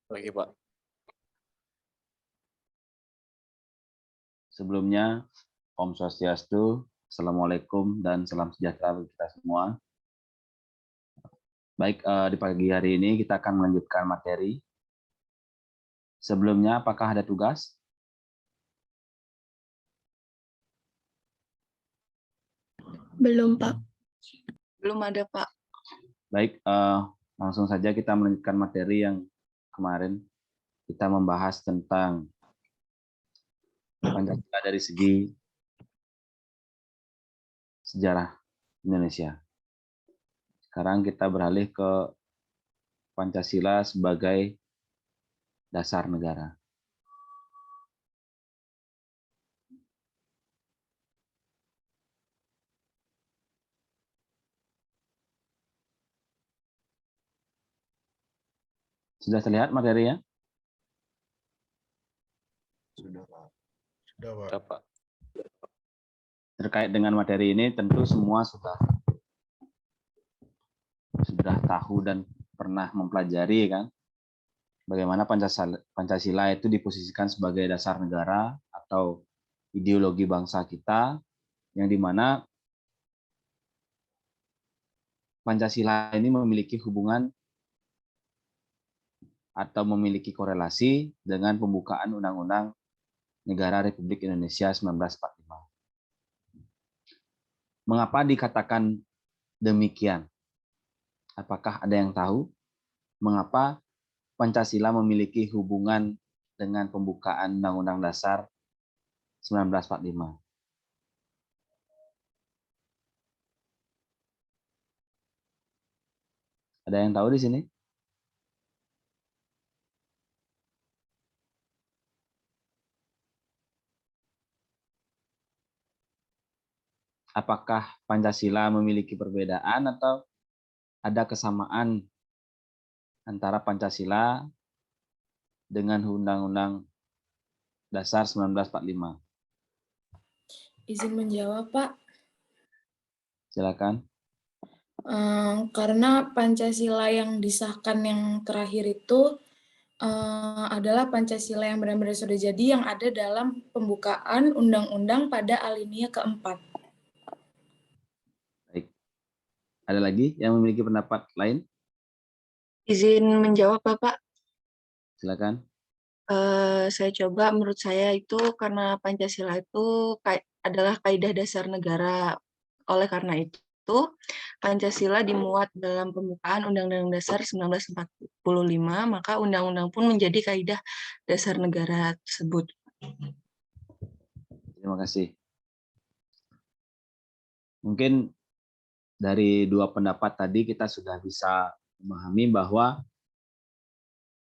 Oke, Pak. Sebelumnya, Om Swastiastu, Assalamualaikum, dan salam sejahtera bagi kita semua. Baik, di pagi hari ini kita akan melanjutkan materi. Sebelumnya, apakah ada tugas? Belum, Pak. Belum ada, Pak. Baik, langsung saja kita melanjutkan materi yang kemarin. Kita membahas tentang Pancasila dari segi sejarah Indonesia. Sekarang kita beralih ke Pancasila sebagai dasar negara. Sudah terlihat materinya? Sudah, Pak. Sudah, Pak. Terkait dengan materi ini tentu semua sudah tahu dan pernah mempelajari kan bagaimana Pancasila itu diposisikan sebagai dasar negara atau ideologi bangsa kita, yang dimana Pancasila ini memiliki hubungan atau memiliki korelasi dengan pembukaan Undang-Undang Negara Republik Indonesia 1945. Mengapa dikatakan demikian? Apakah ada yang tahu mengapa Pancasila memiliki hubungan dengan pembukaan Undang-Undang Dasar 1945? Ada yang tahu di sini? Apakah Pancasila memiliki perbedaan atau ada kesamaan antara Pancasila dengan Undang-Undang Dasar 1945? Izin menjawab, Pak. Silakan. Karena Pancasila yang disahkan yang terakhir itu adalah Pancasila yang benar-benar sudah jadi, yang ada dalam pembukaan undang-undang pada alinea keempat. Baik. Ada lagi yang memiliki pendapat lain? Izin menjawab, Bapak. Silakan. Saya coba, menurut saya itu karena Pancasila itu adalah kaidah dasar negara. Oleh karena itu, Pancasila dimuat dalam pembukaan Undang-Undang Dasar 1945, maka undang-undang pun menjadi kaidah dasar negara tersebut. Terima kasih. Mungkin dari dua pendapat tadi kita sudah bisa memahami bahwa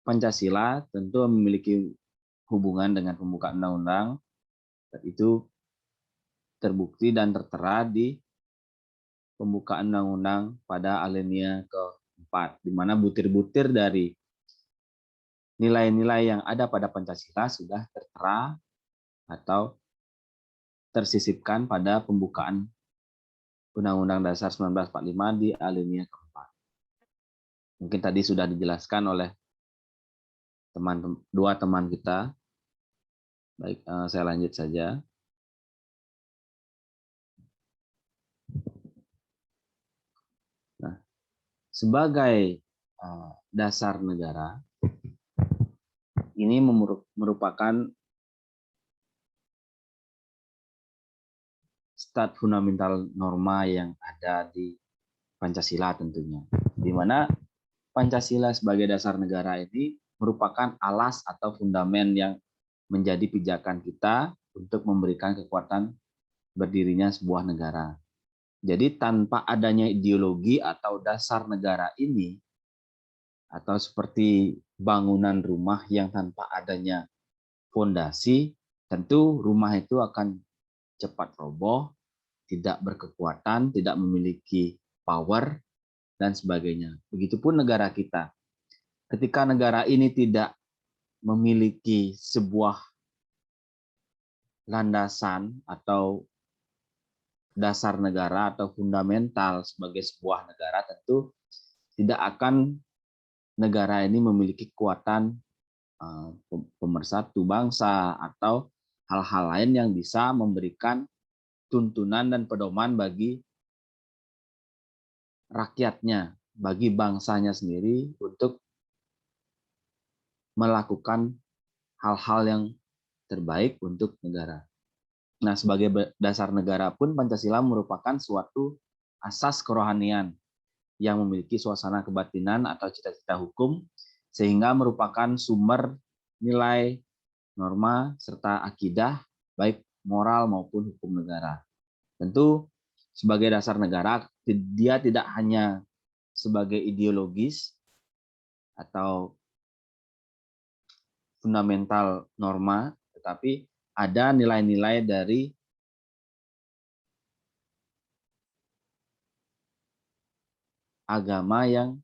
Pancasila tentu memiliki hubungan dengan pembukaan undang-undang, dan itu terbukti dan tertera di pembukaan undang-undang pada alinea keempat, di mana butir-butir dari nilai-nilai yang ada pada Pancasila sudah tertera atau tersisipkan pada pembukaan Undang-Undang Dasar 1945 di alinea keempat. Mungkin tadi sudah dijelaskan oleh dua teman kita. Baik, saya lanjut saja. Nah, sebagai dasar negara, ini merupakan stat fundamental norma yang ada di Pancasila tentunya, di mana Pancasila sebagai dasar negara ini merupakan alas atau fundamen yang menjadi pijakan kita untuk memberikan kekuatan berdirinya sebuah negara. Jadi tanpa adanya ideologi atau dasar negara ini, atau seperti bangunan rumah yang tanpa adanya fondasi, tentu rumah itu akan cepat roboh, tidak berkekuatan, tidak memiliki power, dan sebagainya. Begitupun negara kita. Ketika negara ini tidak memiliki sebuah landasan atau dasar negara atau fundamental sebagai sebuah negara, tentu tidak akan negara ini memiliki kekuatan pemersatu bangsa, atau hal-hal lain yang bisa memberikan tuntunan dan pedoman bagi rakyatnya, bagi bangsanya sendiri untuk melakukan hal-hal yang terbaik untuk negara. Nah, sebagai dasar negara pun Pancasila merupakan suatu asas kerohanian yang memiliki suasana kebatinan atau cita-cita hukum, sehingga merupakan sumber nilai, norma, serta akidah, baik moral maupun hukum negara. Tentu sebagai dasar negara, dia tidak hanya sebagai ideologis atau fundamental norma, tetapi ada nilai-nilai dari agama yang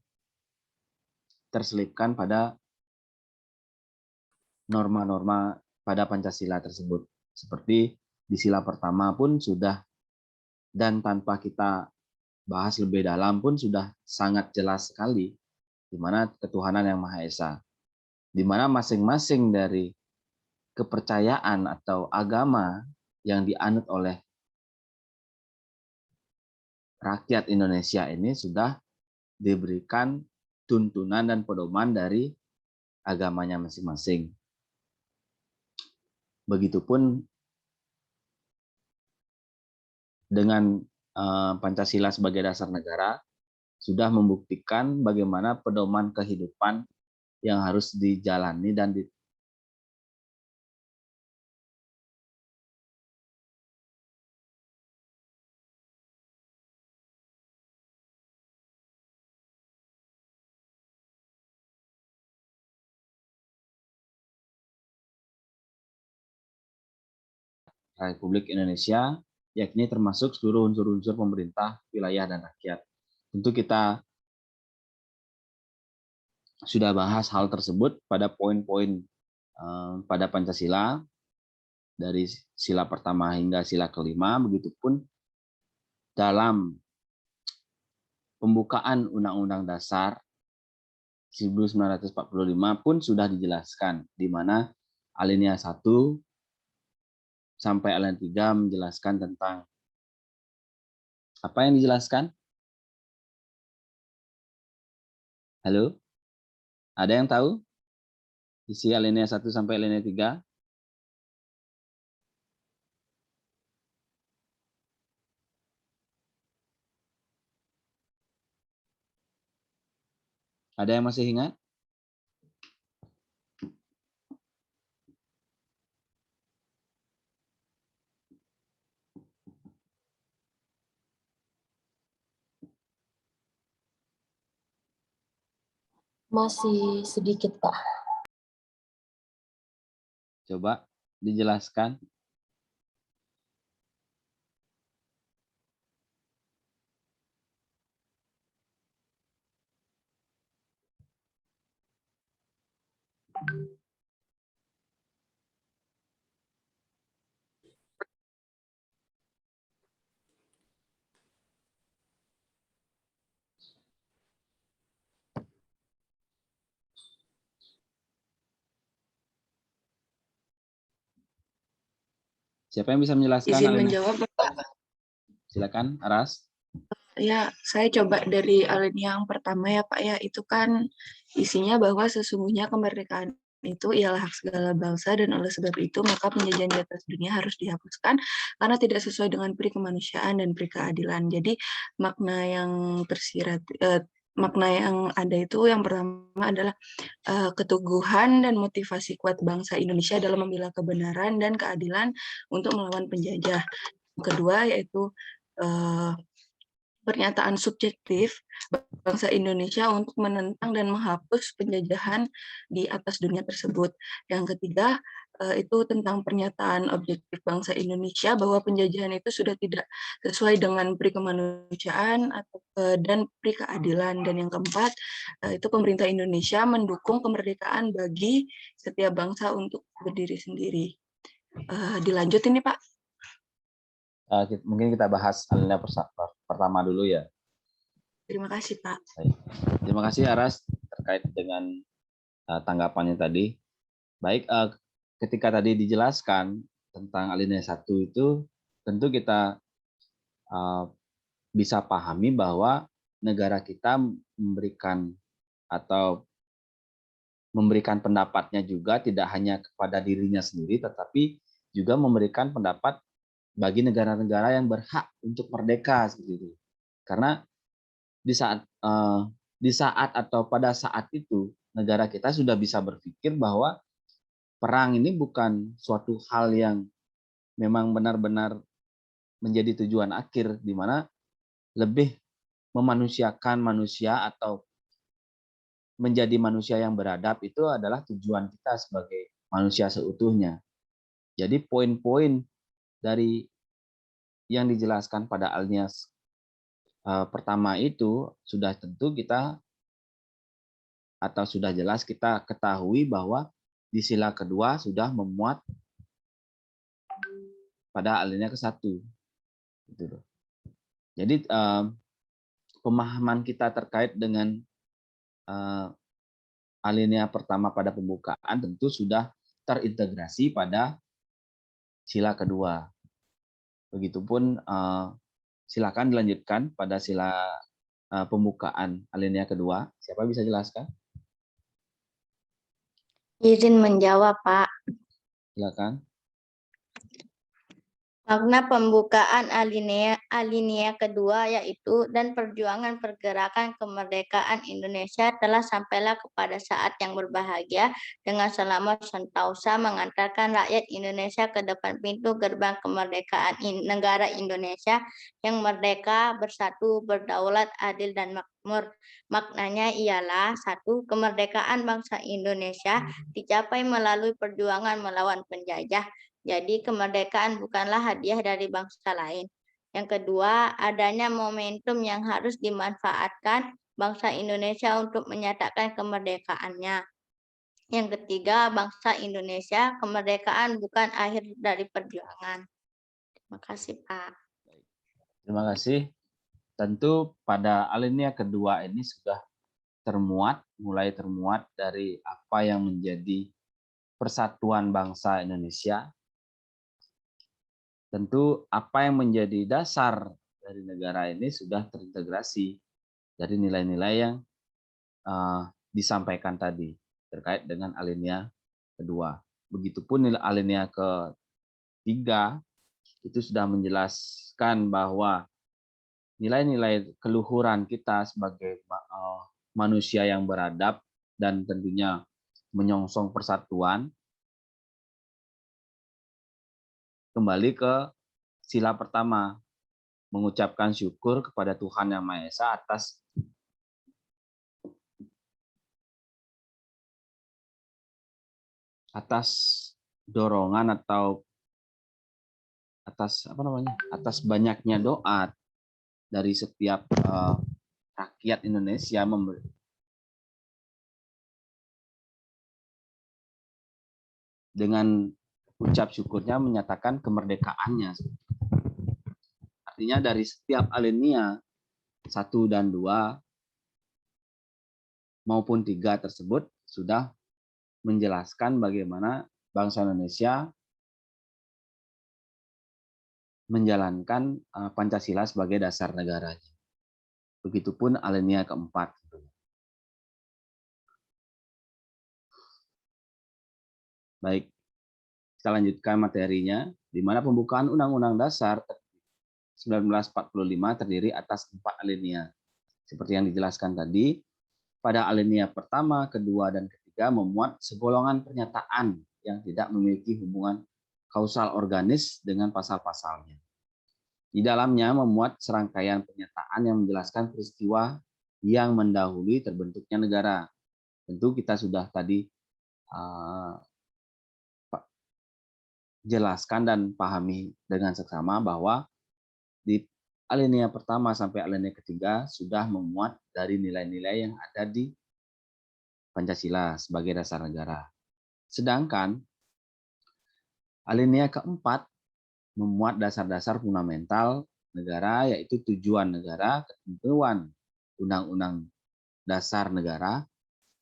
terselipkan pada norma-norma pada Pancasila tersebut. Seperti di sila pertama pun sudah, dan tanpa kita bahas lebih dalam pun sudah sangat jelas sekali, di mana ketuhanan yang Maha Esa, di mana masing-masing dari kepercayaan atau agama yang dianut oleh rakyat Indonesia ini sudah diberikan tuntunan dan pedoman dari agamanya masing-masing. Begitupun dengan Pancasila sebagai dasar negara sudah membuktikan bagaimana pedoman kehidupan yang harus dijalani dan Republik Indonesia, yakni termasuk seluruh unsur-unsur pemerintah, wilayah, dan rakyat. Tentu kita sudah bahas hal tersebut pada poin-poin pada Pancasila, dari sila pertama hingga sila kelima, begitupun dalam pembukaan Undang-Undang Dasar 1945 pun sudah dijelaskan, di mana alinea 1 sampai alinea 3 menjelaskan tentang apa yang dijelaskan? Halo? Ada yang tahu? Isi alinea 1 sampai alinea 3? Ada yang masih ingat? Masih sedikit, Pak. Coba dijelaskan. Siapa yang bisa menjelaskan? Izin Alina? menjawab, Bapak. Silakan, Aras. Ya, saya coba dari alinea yang pertama ya, Pak ya. Itu kan isinya bahwa sesungguhnya kemerdekaan itu ialah hak segala bangsa, dan oleh sebab itu maka penjajahan di atas dunia harus dihapuskan karena tidak sesuai dengan peri kemanusiaan dan peri keadilan. Jadi makna yang tersirat makna yang ada itu yang pertama adalah keteguhan dan motivasi kuat bangsa Indonesia dalam membela kebenaran dan keadilan untuk melawan penjajah. Yang kedua yaitu pernyataan subjektif bangsa Indonesia untuk menentang dan menghapus penjajahan di atas dunia tersebut. Yang ketiga, itu tentang pernyataan objektif bangsa Indonesia bahwa penjajahan itu sudah tidak sesuai dengan peri kemanusiaan dan peri keadilan. Dan yang keempat, itu pemerintah Indonesia mendukung kemerdekaan bagi setiap bangsa untuk berdiri sendiri. Dilanjut ini, Pak. Mungkin kita bahas alinea pertama dulu ya. Terima kasih, Pak. Terima kasih, Aras, terkait dengan tanggapannya tadi. Baik, ketika tadi dijelaskan tentang alinea 1 itu, tentu kita bisa pahami bahwa negara kita memberikan pendapatnya juga tidak hanya kepada dirinya sendiri, tetapi juga memberikan pendapat bagi negara-negara yang berhak untuk merdeka seperti itu. Karena di saat atau pada saat itu negara kita sudah bisa berpikir bahwa perang ini bukan suatu hal yang memang benar-benar menjadi tujuan akhir, di mana lebih memanusiakan manusia atau menjadi manusia yang beradab itu adalah tujuan kita sebagai manusia seutuhnya. Jadi poin-poin dari yang dijelaskan pada alinea pertama itu sudah tentu kita atau sudah jelas kita ketahui bahwa di sila kedua sudah memuat pada alinea ke-1. Gitu. Jadi pemahaman kita terkait dengan alinea pertama pada pembukaan tentu sudah terintegrasi pada sila kedua. Begitupun silakan dilanjutkan pada sila pembukaan alinea kedua. Siapa bisa jelaskan? Izin menjawab, Pak. Silakan. Makna pembukaan alinea kedua yaitu dan perjuangan pergerakan kemerdekaan Indonesia telah sampailah kepada saat yang berbahagia dengan selamat sentosa mengantarkan rakyat Indonesia ke depan pintu gerbang kemerdekaan negara Indonesia yang merdeka, bersatu, berdaulat, adil, dan makmur. Maknanya ialah 1. Kemerdekaan bangsa Indonesia dicapai melalui perjuangan melawan penjajah. Jadi kemerdekaan bukanlah hadiah dari bangsa lain. Yang kedua, adanya momentum yang harus dimanfaatkan bangsa Indonesia untuk menyatakan kemerdekaannya. Yang ketiga, bangsa Indonesia, kemerdekaan bukan akhir dari perjuangan. Terima kasih, Pak. Terima kasih. Tentu pada alinea kedua ini sudah mulai termuat dari apa yang menjadi persatuan bangsa Indonesia. Tentu apa yang menjadi dasar dari negara ini sudah terintegrasi dari nilai-nilai yang disampaikan tadi terkait dengan alinea kedua. Begitupun alinea ketiga itu sudah menjelaskan bahwa nilai-nilai keluhuran kita sebagai manusia yang beradab dan tentunya menyongsong persatuan kembali ke sila pertama, mengucapkan syukur kepada Tuhan Yang Maha Esa atas dorongan atau atas banyaknya doa dari setiap rakyat Indonesia dengan ucap syukurnya menyatakan kemerdekaannya. Artinya dari setiap alinea 1 dan 2 maupun 3 tersebut sudah menjelaskan bagaimana bangsa Indonesia menjalankan Pancasila sebagai dasar negaranya. Begitupun alinea keempat. Baik, kita lanjutkan materinya, di mana pembukaan Undang-Undang Dasar 1945 terdiri atas 4 alinea. Seperti yang dijelaskan tadi, pada alinea pertama, kedua, dan ketiga memuat segolongan pernyataan yang tidak memiliki hubungan kausal organis dengan pasal-pasalnya. Di dalamnya memuat serangkaian pernyataan yang menjelaskan peristiwa yang mendahului terbentuknya negara. Tentu kita sudah tadi jelaskan dan pahami dengan seksama bahwa di alinea pertama sampai alinea ketiga sudah memuat dari nilai-nilai yang ada di Pancasila sebagai dasar negara. Sedangkan alinea keempat memuat dasar-dasar fundamental negara, yaitu tujuan negara, ketentuan undang-undang dasar negara,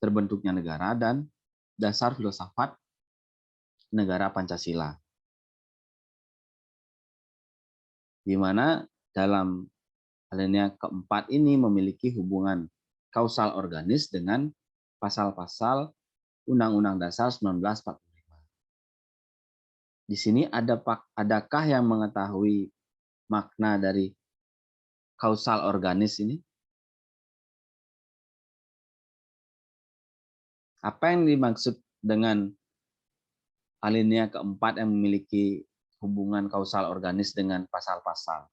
terbentuknya negara, dan dasar filsafat negara Pancasila. Di mana dalam alinea keempat ini memiliki hubungan kausal organis dengan pasal-pasal Undang-Undang Dasar 1945. Di sini adakah yang mengetahui makna dari kausal organis ini? Apa yang dimaksud dengan alinea keempat yang memiliki hubungan kausal organis dengan pasal-pasal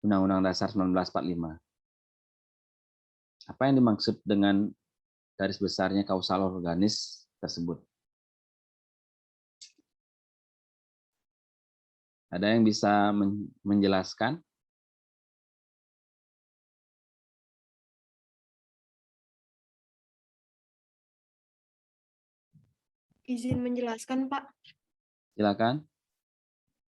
Undang-Undang Dasar 1945? Apa yang dimaksud dengan garis besarnya kausal organis tersebut? Ada yang bisa menjelaskan? Izin menjelaskan, Pak. Silakan.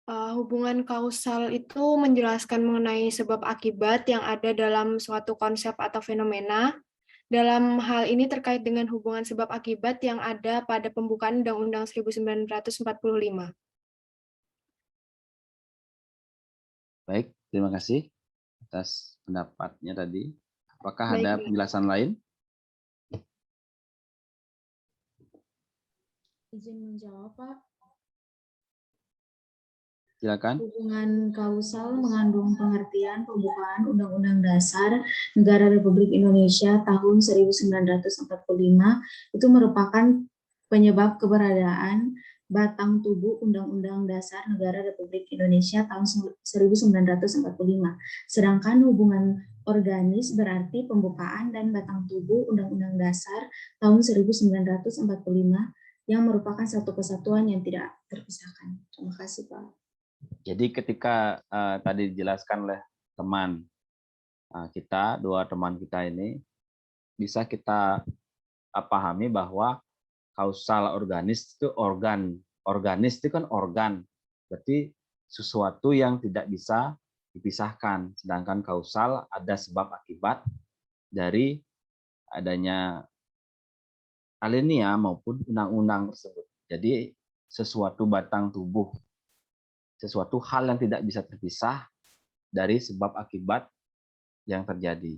Hubungan kausal itu menjelaskan mengenai sebab akibat yang ada dalam suatu konsep atau fenomena. Dalam hal ini terkait dengan hubungan sebab akibat yang ada pada pembukaan Undang-Undang 1945. Baik, terima kasih atas pendapatnya tadi. Apakah Baik, ada Pak. penjelasan lain? Izin menjawab, Pak. Silakan. Hubungan kausal mengandung pengertian pembukaan Undang-Undang Dasar Negara Republik Indonesia tahun 1945 itu merupakan penyebab keberadaan batang tubuh Undang-Undang Dasar Negara Republik Indonesia tahun 1945. Sedangkan hubungan organis berarti pembukaan dan batang tubuh Undang-Undang Dasar tahun 1945 yang merupakan satu kesatuan yang tidak terpisahkan. Terima kasih, Pak. Jadi ketika tadi dijelaskan oleh teman kita, dua teman kita ini, bisa kita pahami bahwa kausal organis itu organis itu kan organ, berarti sesuatu yang tidak bisa dipisahkan. Sedangkan kausal ada sebab akibat dari adanya alinea maupun undang-undang tersebut. Jadi sesuatu batang tubuh, sesuatu hal yang tidak bisa terpisah dari sebab akibat yang terjadi.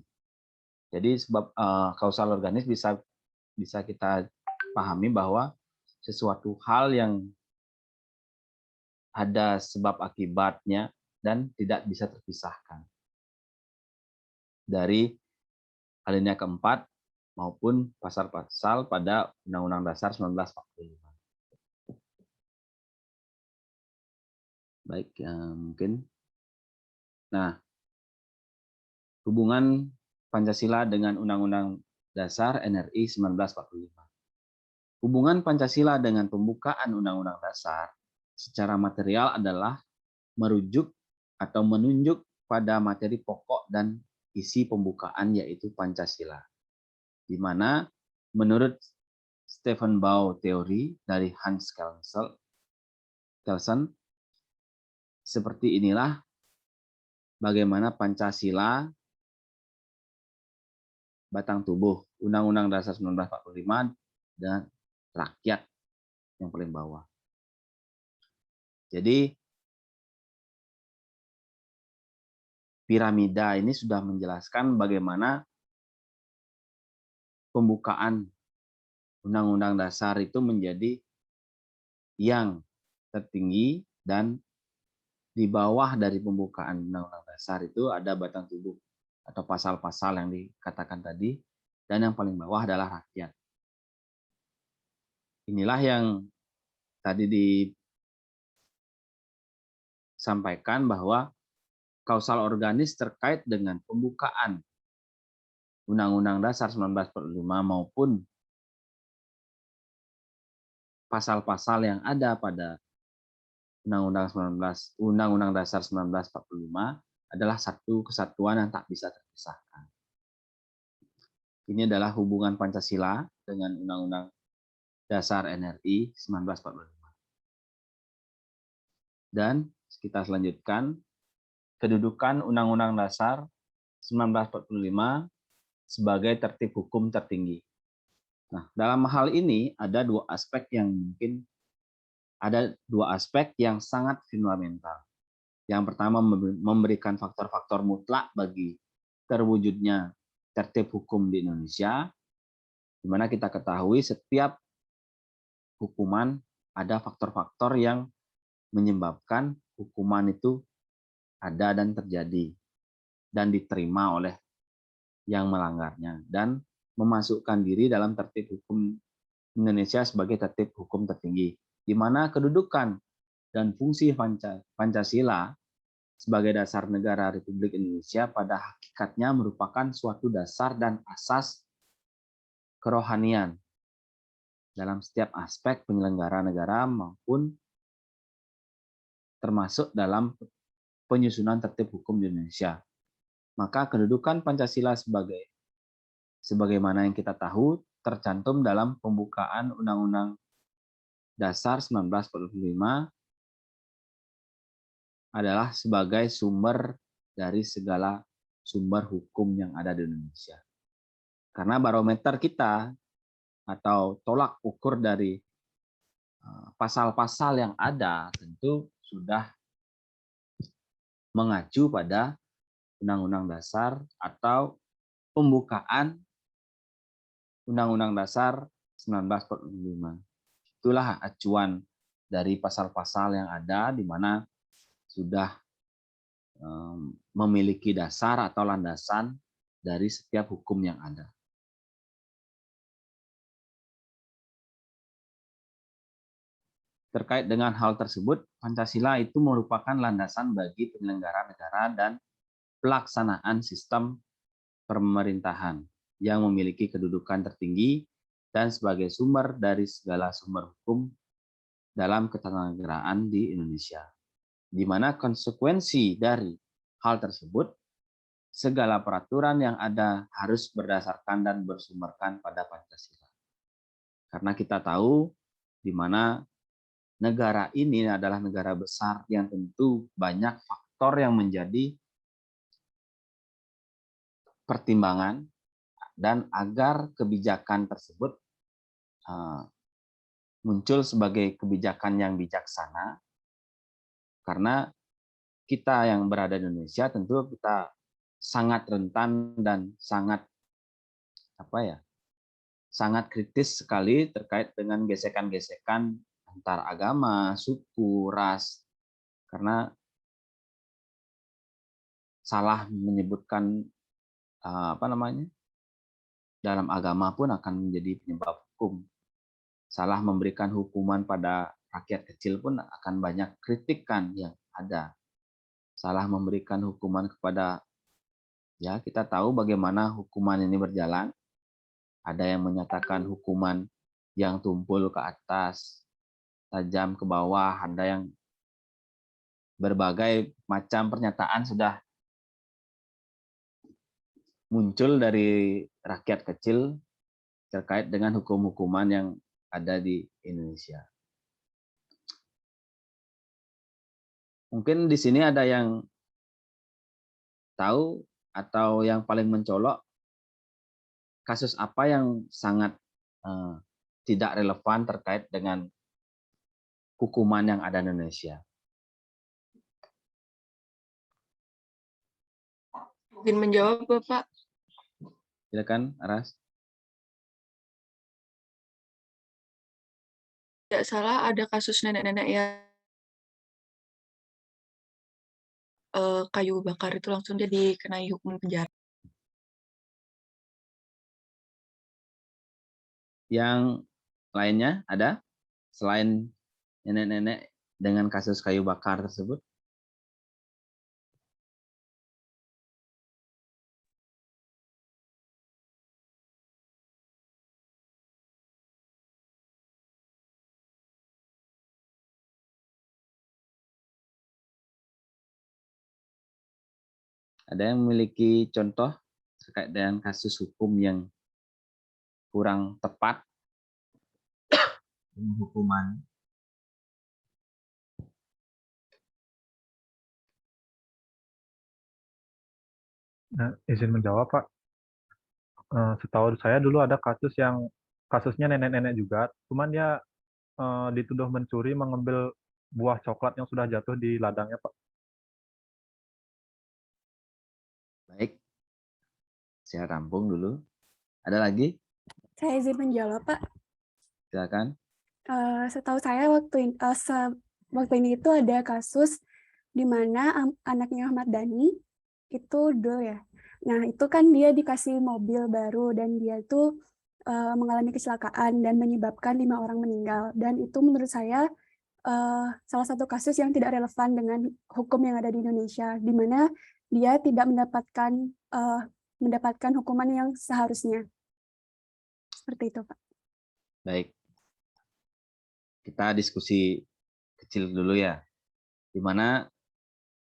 Jadi sebab kausal organis bisa kita pahami bahwa sesuatu hal yang ada sebab akibatnya dan tidak bisa terpisahkan dari alinea keempat maupun pasal-pasal pada Undang-Undang Dasar 1945. Baik, mungkin. Nah, hubungan Pancasila dengan Undang-Undang Dasar NRI 1945. Hubungan Pancasila dengan pembukaan Undang-Undang Dasar secara material adalah merujuk atau menunjuk pada materi pokok dan isi pembukaan yaitu Pancasila. Di mana menurut Stephen Bow teori dari Hans Kelsen, seperti inilah bagaimana Pancasila batang tubuh Undang-Undang Dasar 1945 dan rakyat yang paling bawah. Jadi piramida ini sudah menjelaskan bagaimana pembukaan Undang-Undang Dasar itu menjadi yang tertinggi dan di bawah dari pembukaan Undang-Undang Dasar itu ada batang tubuh atau pasal-pasal yang dikatakan tadi, dan yang paling bawah adalah rakyat. Inilah yang tadi disampaikan bahwa kausal organis terkait dengan pembukaan Undang-Undang Dasar 1945 maupun pasal-pasal yang ada pada Undang-Undang Dasar 1945 adalah satu kesatuan yang tak bisa terpisahkan. Ini adalah hubungan Pancasila dengan Undang-Undang Dasar NRI 1945. Dan kita selanjutkan kedudukan Undang-Undang Dasar 1945 sebagai tertib hukum tertinggi. Nah, dalam hal ini ada dua aspek yang sangat fundamental. Yang pertama, memberikan faktor-faktor mutlak bagi terwujudnya tertib hukum di Indonesia, di mana kita ketahui setiap hukuman ada faktor-faktor yang menyebabkan hukuman itu ada dan terjadi dan diterima oleh yang melanggarnya dan memasukkan diri dalam tertib hukum Indonesia sebagai tertib hukum tertinggi, di mana kedudukan dan fungsi Pancasila sebagai dasar negara Republik Indonesia pada hakikatnya merupakan suatu dasar dan asas kerohanian dalam setiap aspek penyelenggara negara maupun termasuk dalam penyusunan tertib hukum di Indonesia. Maka kedudukan Pancasila sebagaimana yang kita tahu tercantum dalam pembukaan Undang-Undang Dasar 1945 adalah sebagai sumber dari segala sumber hukum yang ada di Indonesia. Karena barometer kita atau tolak ukur dari pasal-pasal yang ada tentu sudah mengacu pada Undang-Undang Dasar atau pembukaan Undang-Undang Dasar 1945. Itulah acuan dari pasal-pasal yang ada di mana sudah memiliki dasar atau landasan dari setiap hukum yang ada. Terkait dengan hal tersebut, Pancasila itu merupakan landasan bagi penyelenggara negara dan pelaksanaan sistem pemerintahan yang memiliki kedudukan tertinggi dan sebagai sumber dari segala sumber hukum dalam ketatanegaraan di Indonesia. Di mana konsekuensi dari hal tersebut, segala peraturan yang ada harus berdasarkan dan bersumberkan pada Pancasila. Karena kita tahu di mana negara ini adalah negara besar yang tentu banyak faktor yang menjadi pertimbangan dan agar kebijakan tersebut muncul sebagai kebijakan yang bijaksana, karena kita yang berada di Indonesia tentu kita sangat rentan dan sangat sangat kritis sekali terkait dengan gesekan-gesekan antar agama, suku, ras, karena salah menyebutkan dalam agama pun akan menjadi penyebab hukum. Salah memberikan hukuman pada rakyat kecil pun akan banyak kritikan yang ada. Salah memberikan hukuman kepada, ya kita tahu bagaimana hukuman ini berjalan. Ada yang menyatakan hukuman yang tumpul ke atas, tajam ke bawah, ada yang berbagai macam pernyataan sudah muncul dari rakyat kecil terkait dengan hukum-hukuman yang ada di Indonesia. Mungkin di sini ada yang tahu atau yang paling mencolok kasus apa yang sangat tidak relevan terkait dengan hukuman yang ada di Indonesia. Mungkin menjawab, Bapak. Silakan, Aras. Tidak salah ada kasus nenek-nenek yang kayu bakar itu langsung dia dikenai hukuman penjara. Yang lainnya ada selain nenek-nenek dengan kasus kayu bakar tersebut? Ada yang memiliki contoh terkait dengan kasus hukum yang kurang tepat dengan hukuman? Nah, izin menjawab, Pak. Setahu saya dulu ada kasus yang kasusnya nenek-nenek juga, cuman dia dituduh mencuri mengambil buah coklat yang sudah jatuh di ladangnya, Pak. Baik, saya rampung dulu. Ada lagi? Saya izin menjawab, Pak. Silakan. Setahu saya waktu ini itu ada kasus di mana anaknya Ahmad Dhani itu Dul ya. Nah, itu kan dia dikasih mobil baru dan dia itu mengalami kecelakaan dan menyebabkan 5 orang meninggal. Dan itu menurut saya salah satu kasus yang tidak relevan dengan hukum yang ada di Indonesia, di mana dia tidak mendapatkan hukuman yang seharusnya. Seperti itu, Pak. Baik. Kita diskusi kecil dulu ya. Di mana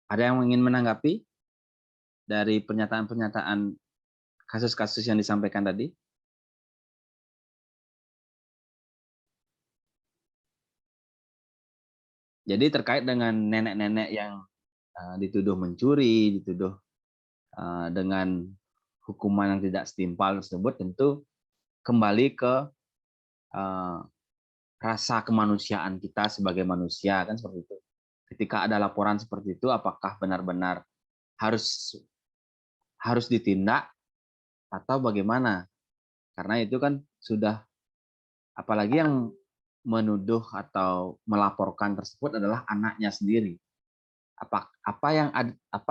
ada yang ingin menanggapi dari pernyataan-pernyataan kasus-kasus yang disampaikan tadi? Jadi terkait dengan nenek-nenek yang dituduh mencuri, dituduh dengan hukuman yang tidak setimpal tersebut, tentu kembali ke rasa kemanusiaan kita sebagai manusia, kan seperti itu. Ketika ada laporan seperti itu, apakah benar-benar harus ditindak atau bagaimana? Karena itu kan sudah, apalagi yang menuduh atau melaporkan tersebut adalah anaknya sendiri. Apa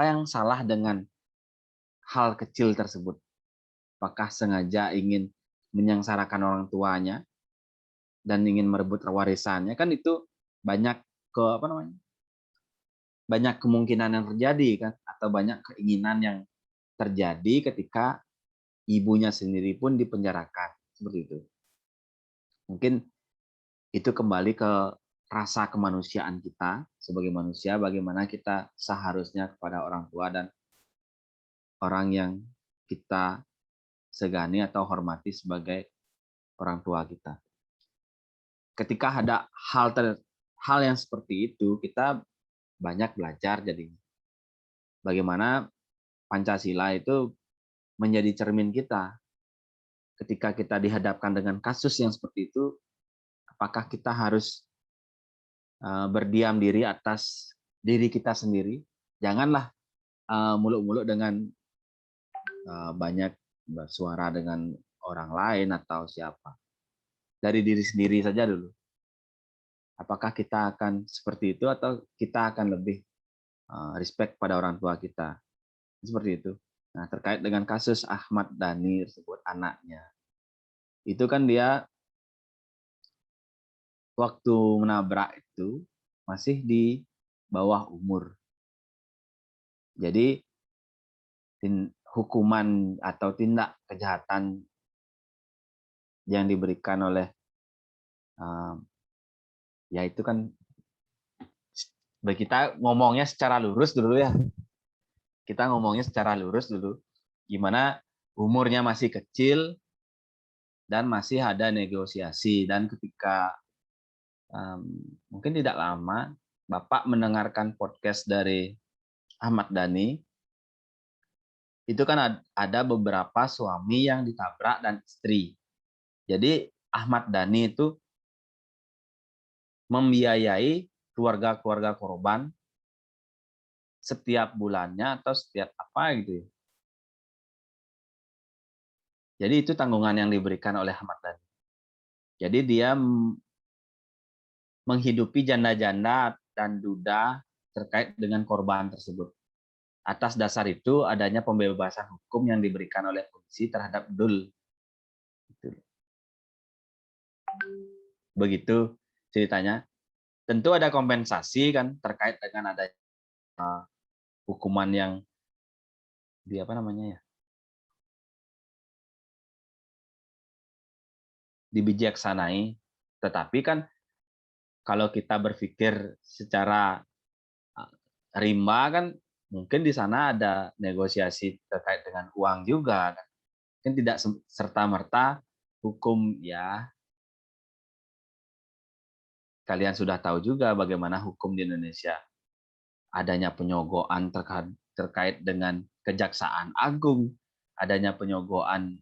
yang salah dengan hal kecil tersebut? Apakah sengaja ingin menyengsarakan orang tuanya dan ingin merebut warisannya? Kan itu banyak banyak kemungkinan yang terjadi kan, atau banyak keinginan yang terjadi ketika ibunya sendiri pun dipenjarakan seperti itu. Mungkin itu kembali ke rasa kemanusiaan kita sebagai manusia, bagaimana kita seharusnya kepada orang tua dan orang yang kita segani atau hormati sebagai orang tua kita. Ketika ada hal yang seperti itu, kita banyak belajar jadinya. Bagaimana Pancasila itu menjadi cermin kita. Ketika kita dihadapkan dengan kasus yang seperti itu, apakah kita harus berdiam diri atas diri kita sendiri? Janganlah muluk-muluk dengan banyak bersuara dengan orang lain atau siapa. Dari diri sendiri saja dulu. Apakah kita akan seperti itu atau kita akan lebih respect pada orang tua kita? Seperti itu. Nah, terkait dengan kasus Ahmad Dhani tersebut, anaknya. Itu kan dia waktu menabrak itu masih di bawah umur. Jadi hukuman atau tindak kejahatan yang diberikan oleh ya itu kan kita ngomongnya secara lurus dulu ya. Kita ngomongnya secara lurus dulu. Gimana umurnya masih kecil dan masih ada negosiasi, dan ketika mungkin tidak lama Bapak mendengarkan podcast dari Ahmad Dhani, itu kan ada beberapa suami yang ditabrak dan istri. Jadi Ahmad Dhani itu membiayai keluarga-keluarga korban setiap bulannya atau setiap apa gitu ya. Jadi itu tanggungan yang diberikan oleh Ahmad Dhani. Jadi dia menghidupi janda-janda dan duda terkait dengan korban tersebut. Atas dasar itu adanya pembebasan hukum yang diberikan oleh polisi terhadap Dul. Begitu ceritanya. Tentu ada kompensasi kan terkait dengan ada hukuman yang dibijaksanai. Tetapi kan kalau kita berpikir secara rimba kan mungkin di sana ada negosiasi terkait dengan uang juga kan. Kan tidak serta-merta hukum ya. Kalian sudah tahu juga bagaimana hukum di Indonesia. Adanya penyogokan terkait dengan Kejaksaan Agung, adanya penyogokan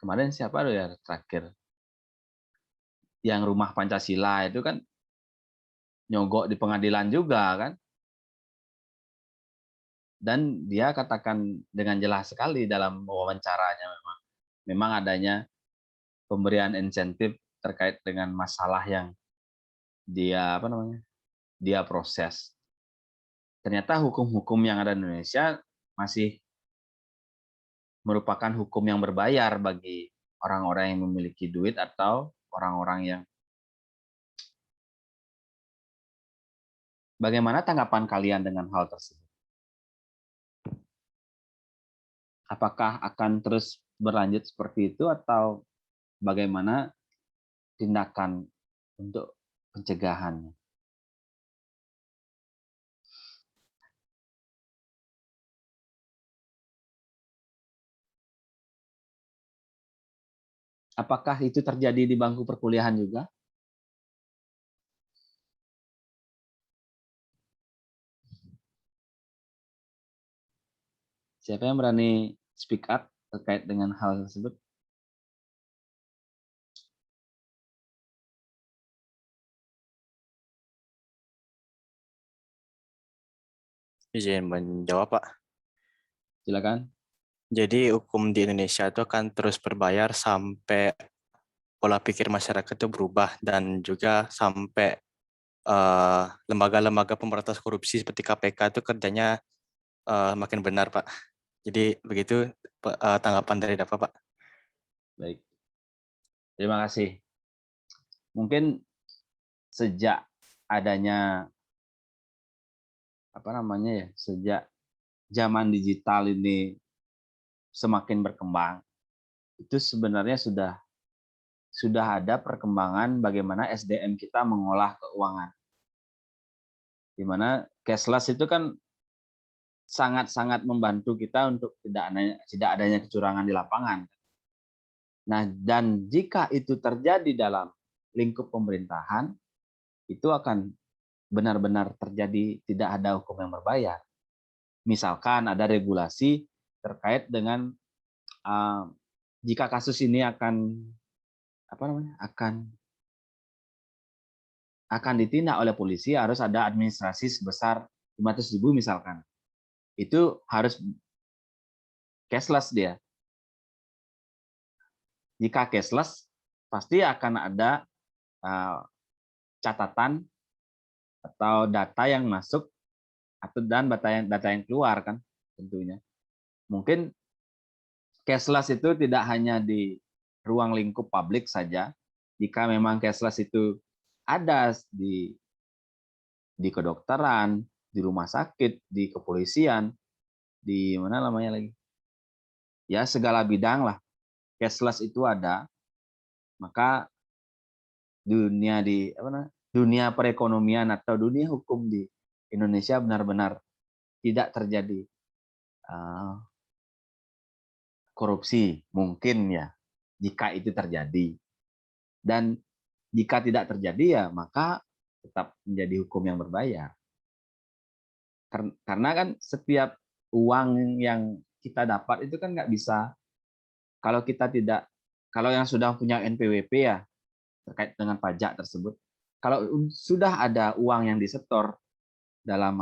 kemarin siapa ya terakhir yang rumah Pancasila itu kan nyogok di pengadilan juga kan. Dan dia katakan dengan jelas sekali dalam wawancaranya memang adanya pemberian insentif terkait dengan masalah yang dia dia proses. Ternyata hukum-hukum yang ada di Indonesia masih merupakan hukum yang berbayar bagi orang-orang yang memiliki duit atau orang-orang yang. Bagaimana tanggapan kalian dengan hal tersebut? Apakah akan terus berlanjut seperti itu atau bagaimana tindakan untuk pencegahannya? Apakah itu terjadi di bangku perkuliahan juga? Siapa yang berani speak up terkait dengan hal tersebut? Izin menjawab, Pak. Silakan. Jadi hukum di Indonesia itu akan terus berbayar sampai pola pikir masyarakat itu berubah dan juga sampai lembaga-lembaga pemberantasan korupsi seperti KPK itu kerjanya makin benar, Pak. Jadi begitu tanggapan dari Dafa, Pak. Baik. Terima kasih. Mungkin sejak adanya sejak zaman digital ini semakin berkembang, itu sebenarnya sudah ada perkembangan bagaimana SDM kita mengolah keuangan. Di mana cashless itu kan sangat-sangat membantu kita untuk tidak adanya kecurangan di lapangan. Nah, dan jika itu terjadi dalam lingkup pemerintahan, itu akan benar-benar terjadi tidak ada hukum yang berbayar. Misalkan ada regulasi terkait dengan jika kasus ini akan ditindak oleh polisi, harus ada administrasi sebesar 500.000 misalkan. Itu harus cashless dia. Jika cashless, pasti akan ada catatan atau data yang masuk dan data yang keluar kan tentunya. Mungkin cashless itu tidak hanya di ruang lingkup publik saja. Jika memang cashless itu ada di kedokteran, di rumah sakit, di kepolisian, di mana namanya lagi? Ya, segala bidang lah. Cashless itu ada, maka dunia perekonomian atau dunia hukum di Indonesia benar-benar tidak terjadi korupsi, mungkin ya, jika itu terjadi. Dan jika tidak terjadi ya maka tetap menjadi hukum yang berbayar. Karena kan setiap uang yang kita dapat itu kan nggak bisa, kalau yang sudah punya NPWP ya terkait dengan pajak tersebut, kalau sudah ada uang yang disetor dalam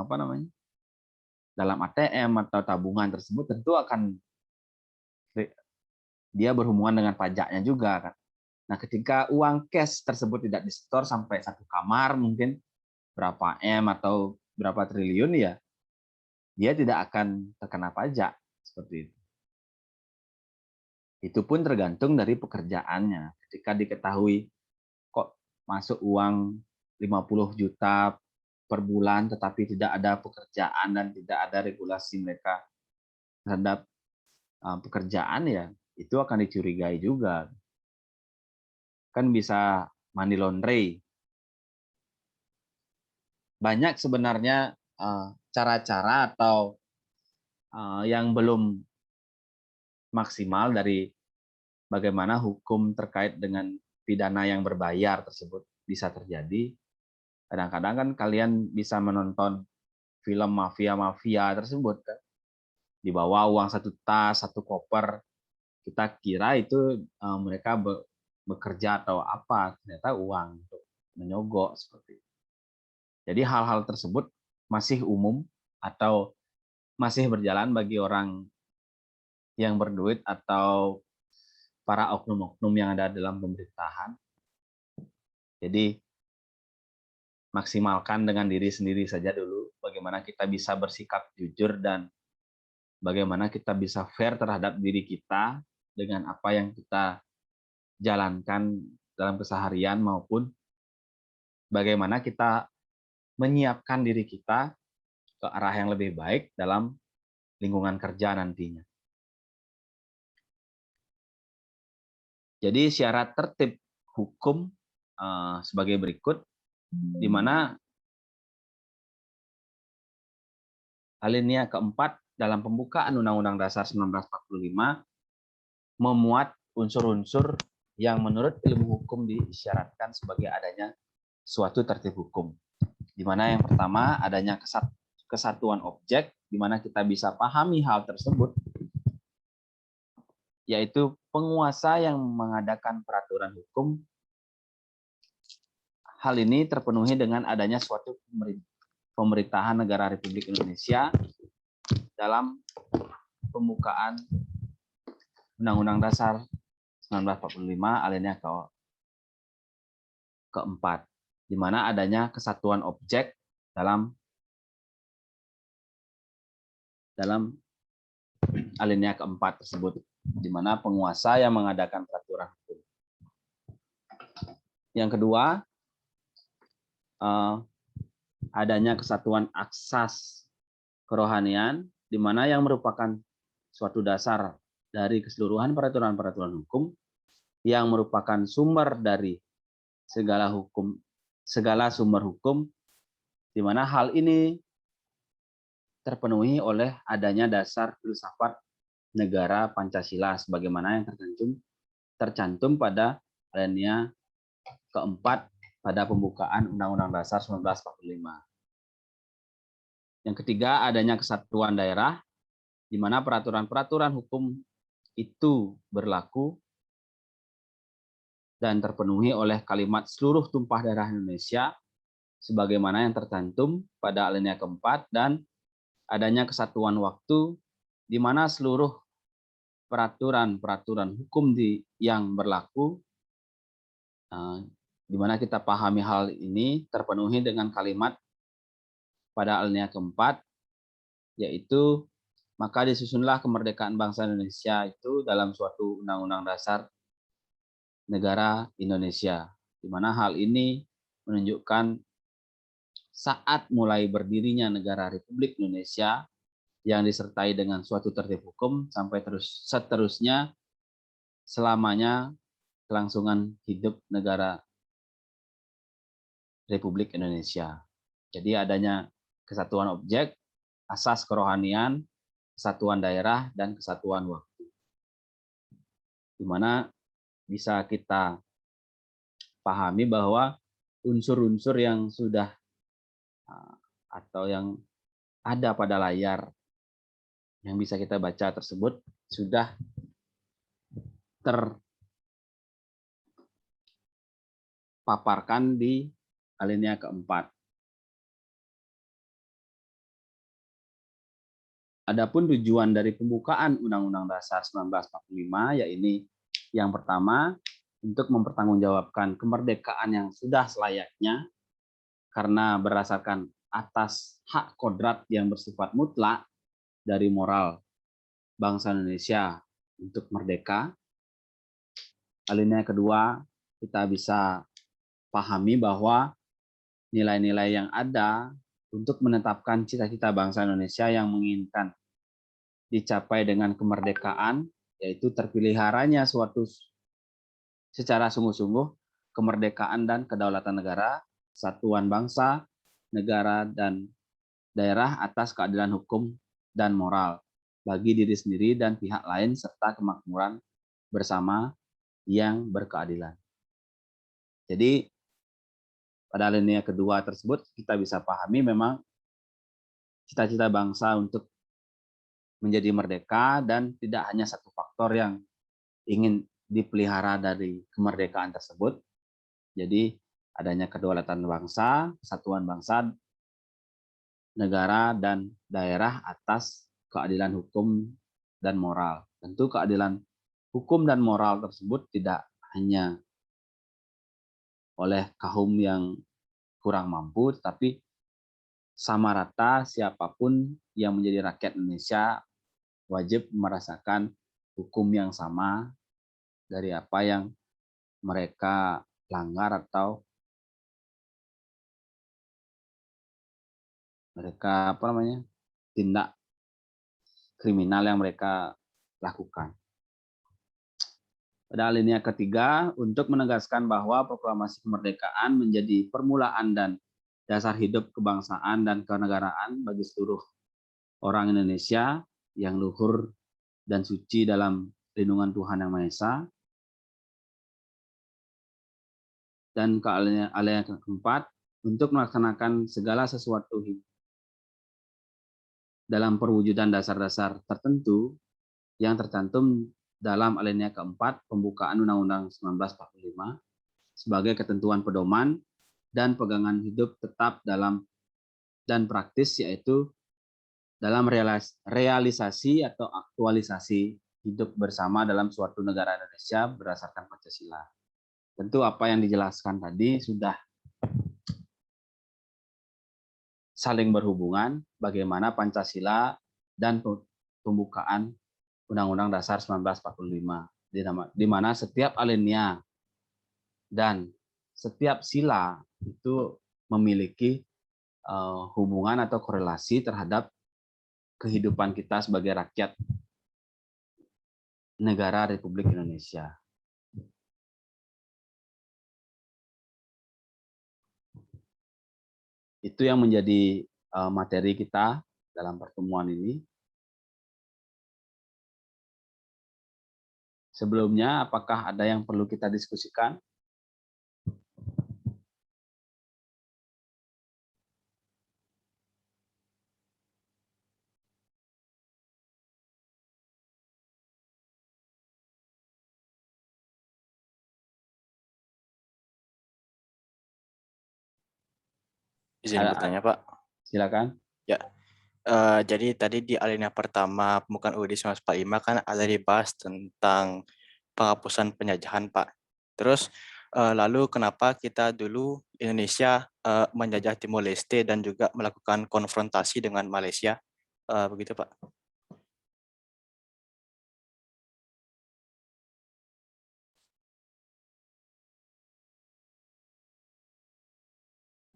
dalam ATM atau tabungan tersebut, tentu akan dia berhubungan dengan pajaknya juga kan. Nah, ketika uang cash tersebut tidak disetor sampai satu kamar mungkin berapa M atau berapa triliun ya, dia tidak akan terkena pajak seperti itu. Itu pun tergantung dari pekerjaannya. Ketika diketahui kok masuk uang 50 juta per bulan tetapi tidak ada pekerjaan dan tidak ada regulasi mereka terhadap pekerjaan, ya itu akan dicurigai juga. Kan bisa money laundry. Banyak sebenarnya cara-cara atau yang belum maksimal dari bagaimana hukum terkait dengan pidana yang berbayar tersebut bisa terjadi. Kadang-kadang kan kalian bisa menonton film mafia-mafia tersebut kan. Dibawa uang satu tas, satu koper. Kita kira itu mereka bekerja atau apa, ternyata uang untuk menyogok seperti itu. Jadi hal-hal tersebut masih umum atau masih berjalan bagi orang yang berduit atau para oknum-oknum yang ada dalam pemerintahan. Jadi maksimalkan dengan diri sendiri saja dulu, bagaimana kita bisa bersikap jujur dan bagaimana kita bisa fair terhadap diri kita dengan apa yang kita jalankan dalam keseharian maupun bagaimana kita menyiapkan diri kita ke arah yang lebih baik dalam lingkungan kerja nantinya. Jadi syarat tertib hukum sebagai berikut, di mana alinea keempat dalam pembukaan Undang-Undang Dasar 1945 memuat unsur-unsur yang menurut ilmu hukum disyaratkan sebagai adanya suatu tertib hukum. Di mana yang pertama adanya kesatuan objek, di mana kita bisa pahami hal tersebut, yaitu penguasa yang mengadakan peraturan hukum. Hal ini terpenuhi dengan adanya suatu pemerintahan negara Republik Indonesia dalam pembukaan Undang-Undang Dasar 1945 alinea keempat, di mana adanya kesatuan objek dalam alinea keempat tersebut, di mana penguasa yang mengadakan peraturan hukum. Yang kedua, adanya kesatuan asas kerohanian, di mana yang merupakan suatu dasar dari keseluruhan peraturan-peraturan hukum yang merupakan sumber dari segala sumber hukum, di mana hal ini terpenuhi oleh adanya dasar filsafat negara Pancasila sebagaimana yang tercantum pada alinea keempat pada pembukaan Undang-Undang Dasar 1945. Yang ketiga, adanya kesatuan daerah, di mana peraturan-peraturan hukum itu berlaku dan terpenuhi oleh kalimat seluruh tumpah daerah Indonesia, sebagaimana yang tercantum pada alinea keempat, dan adanya kesatuan waktu, di mana seluruh peraturan-peraturan hukum yang berlaku, di mana kita pahami hal ini terpenuhi dengan kalimat pada alinea keempat, yaitu maka disusunlah kemerdekaan bangsa Indonesia itu dalam suatu undang-undang dasar negara Indonesia, di mana hal ini menunjukkan saat mulai berdirinya negara Republik Indonesia yang disertai dengan suatu tertib hukum sampai seterusnya selamanya kelangsungan hidup negara Republik Indonesia. Jadi adanya kesatuan objek, asas kerohanian, kesatuan daerah, dan kesatuan waktu. Di mana bisa kita pahami bahwa unsur-unsur yang sudah atau yang ada pada layar yang bisa kita baca tersebut sudah terpaparkan di alinea keempat. Adapun tujuan dari pembukaan Undang-Undang Dasar 1945 yaitu yang pertama untuk mempertanggungjawabkan kemerdekaan yang sudah selayaknya karena berdasarkan atas hak kodrat yang bersifat mutlak dari moral bangsa Indonesia untuk merdeka. Alinea kedua, kita bisa pahami bahwa nilai-nilai yang ada untuk menetapkan cita-cita bangsa Indonesia yang menginginkan dicapai dengan kemerdekaan, yaitu terpeliharanya suatu secara sungguh-sungguh kemerdekaan dan kedaulatan negara, satuan bangsa, negara, dan daerah atas keadilan hukum dan moral bagi diri sendiri dan pihak lain, serta kemakmuran bersama yang berkeadilan. Jadi, pada alinea kedua tersebut kita bisa pahami memang cita-cita bangsa untuk menjadi merdeka dan tidak hanya satu faktor yang ingin dipelihara dari kemerdekaan tersebut. Jadi adanya kedaulatan bangsa, kesatuan bangsa, negara, dan daerah atas keadilan hukum dan moral. Tentu keadilan hukum dan moral tersebut tidak hanya oleh kaum yang kurang mampu, tetapi sama rata siapapun yang menjadi rakyat Indonesia wajib merasakan hukum yang sama dari apa yang mereka langgar atau mereka tindak kriminal yang mereka lakukan. Pada alinea ketiga, untuk menegaskan bahwa proklamasi kemerdekaan menjadi permulaan dan dasar hidup kebangsaan dan kenegaraan bagi seluruh orang Indonesia yang luhur dan suci dalam lindungan Tuhan Yang Maha Esa. Dan ke alinea keempat, untuk melaksanakan segala sesuatu dalam perwujudan dasar-dasar tertentu yang tercantum dalam alinea keempat pembukaan Undang-Undang 1945 sebagai ketentuan pedoman dan pegangan hidup tetap dalam dan praktis, yaitu dalam realisasi atau aktualisasi hidup bersama dalam suatu negara Indonesia berdasarkan Pancasila. Tentu apa yang dijelaskan tadi sudah saling berhubungan, bagaimana Pancasila dan pembukaan Undang-Undang Dasar 1945, di mana setiap alinea dan setiap sila itu memiliki hubungan atau korelasi terhadap kehidupan kita sebagai rakyat negara Republik Indonesia. Itu yang menjadi materi kita dalam pertemuan ini. Sebelumnya, apakah ada yang perlu kita diskusikan? Izin bertanya, Pak. Silakan. Ya, jadi tadi di alinea pertama pembukaan UUD 1945 kan ada dibahas tentang penghapusan penjajahan, Pak. Terus lalu kenapa kita dulu Indonesia menjajah Timor Leste dan juga melakukan konfrontasi dengan Malaysia, begitu, Pak?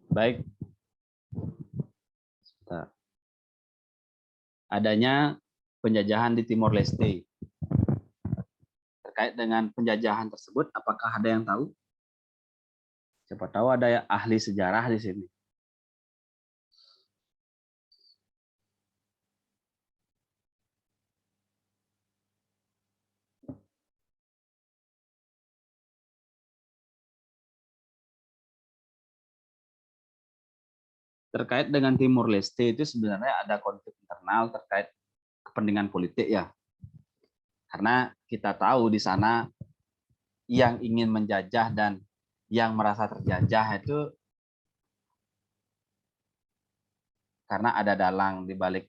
Baik. Adanya penjajahan di Timor Leste. Terkait dengan penjajahan tersebut, apakah ada yang tahu? Siapa tahu ada ahli sejarah di sini. Terkait dengan Timor Leste itu sebenarnya ada konflik internal terkait kepentingan politik ya. Karena kita tahu di sana yang ingin menjajah dan yang merasa terjajah itu karena ada dalang di balik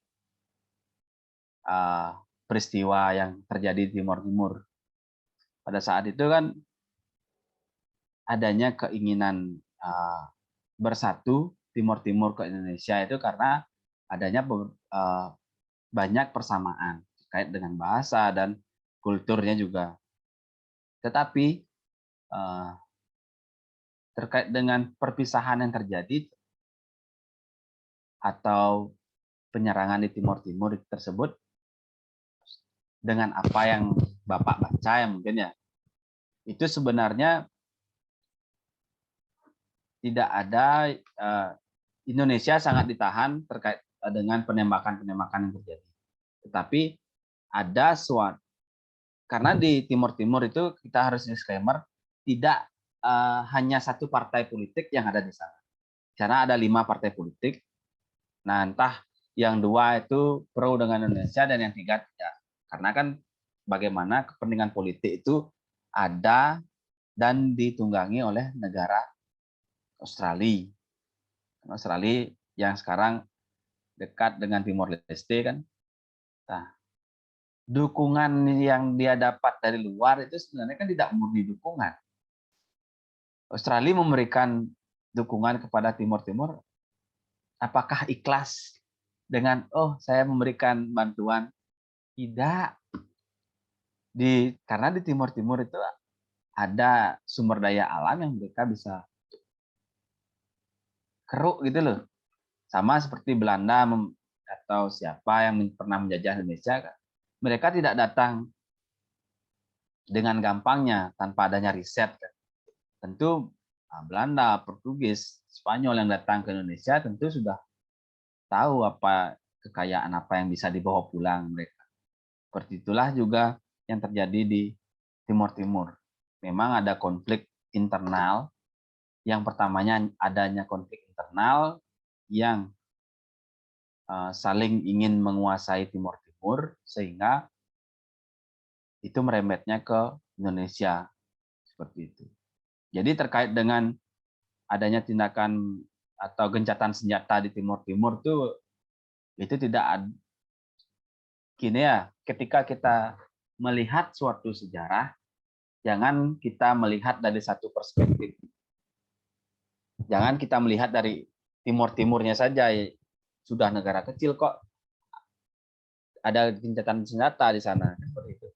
peristiwa yang terjadi di Timor Timur. Pada saat itu kan adanya keinginan bersatu Timor Timur ke Indonesia itu karena adanya banyak persamaan terkait dengan bahasa dan kulturnya juga. Tetapi terkait dengan perpisahan yang terjadi atau penyerangan di Timor Timur tersebut dengan apa yang Bapak baca ya mungkin ya, itu sebenarnya tidak ada Indonesia sangat ditahan terkait dengan penembakan-penembakan yang terjadi. Tetapi ada suatu, karena di Timor Timur itu kita harus disclaimer, tidak hanya satu partai politik yang ada di sana. Karena ada 5 partai politik. Nah, entah yang 2 itu pro dengan Indonesia dan yang 3 tidak. Karena kan bagaimana kepentingan politik itu ada dan ditunggangi oleh negara Australia. Australia yang sekarang dekat dengan Timor Leste kan. Nah, dukungan yang dia dapat dari luar itu sebenarnya kan tidak murni dukungan. Australia memberikan dukungan kepada Timor Timur, apakah ikhlas dengan saya memberikan bantuan? Tidak. Karena di Timor Timur itu ada sumber daya alam yang mereka bisa keruk gitu loh. Sama seperti Belanda atau siapa yang pernah menjajah Indonesia, mereka tidak datang dengan gampangnya tanpa adanya riset. Tentu Belanda, Portugis, Spanyol yang datang ke Indonesia tentu sudah tahu apa kekayaan apa yang bisa dibawa pulang mereka. Seperti itulah juga yang terjadi di Timor Timur. Memang ada konflik internal. Yang pertamanya adanya konflik internal yang saling ingin menguasai Timor Timur sehingga itu merembetnya ke Indonesia seperti itu. Jadi terkait dengan adanya tindakan atau gencatan senjata di Timor Timur itu tidak gini ya, ketika kita melihat suatu sejarah, jangan kita melihat dari satu perspektif. Jangan kita melihat dari Timor Timurnya saja, sudah negara kecil kok ada gencatan senjata di sana. Seperti itu.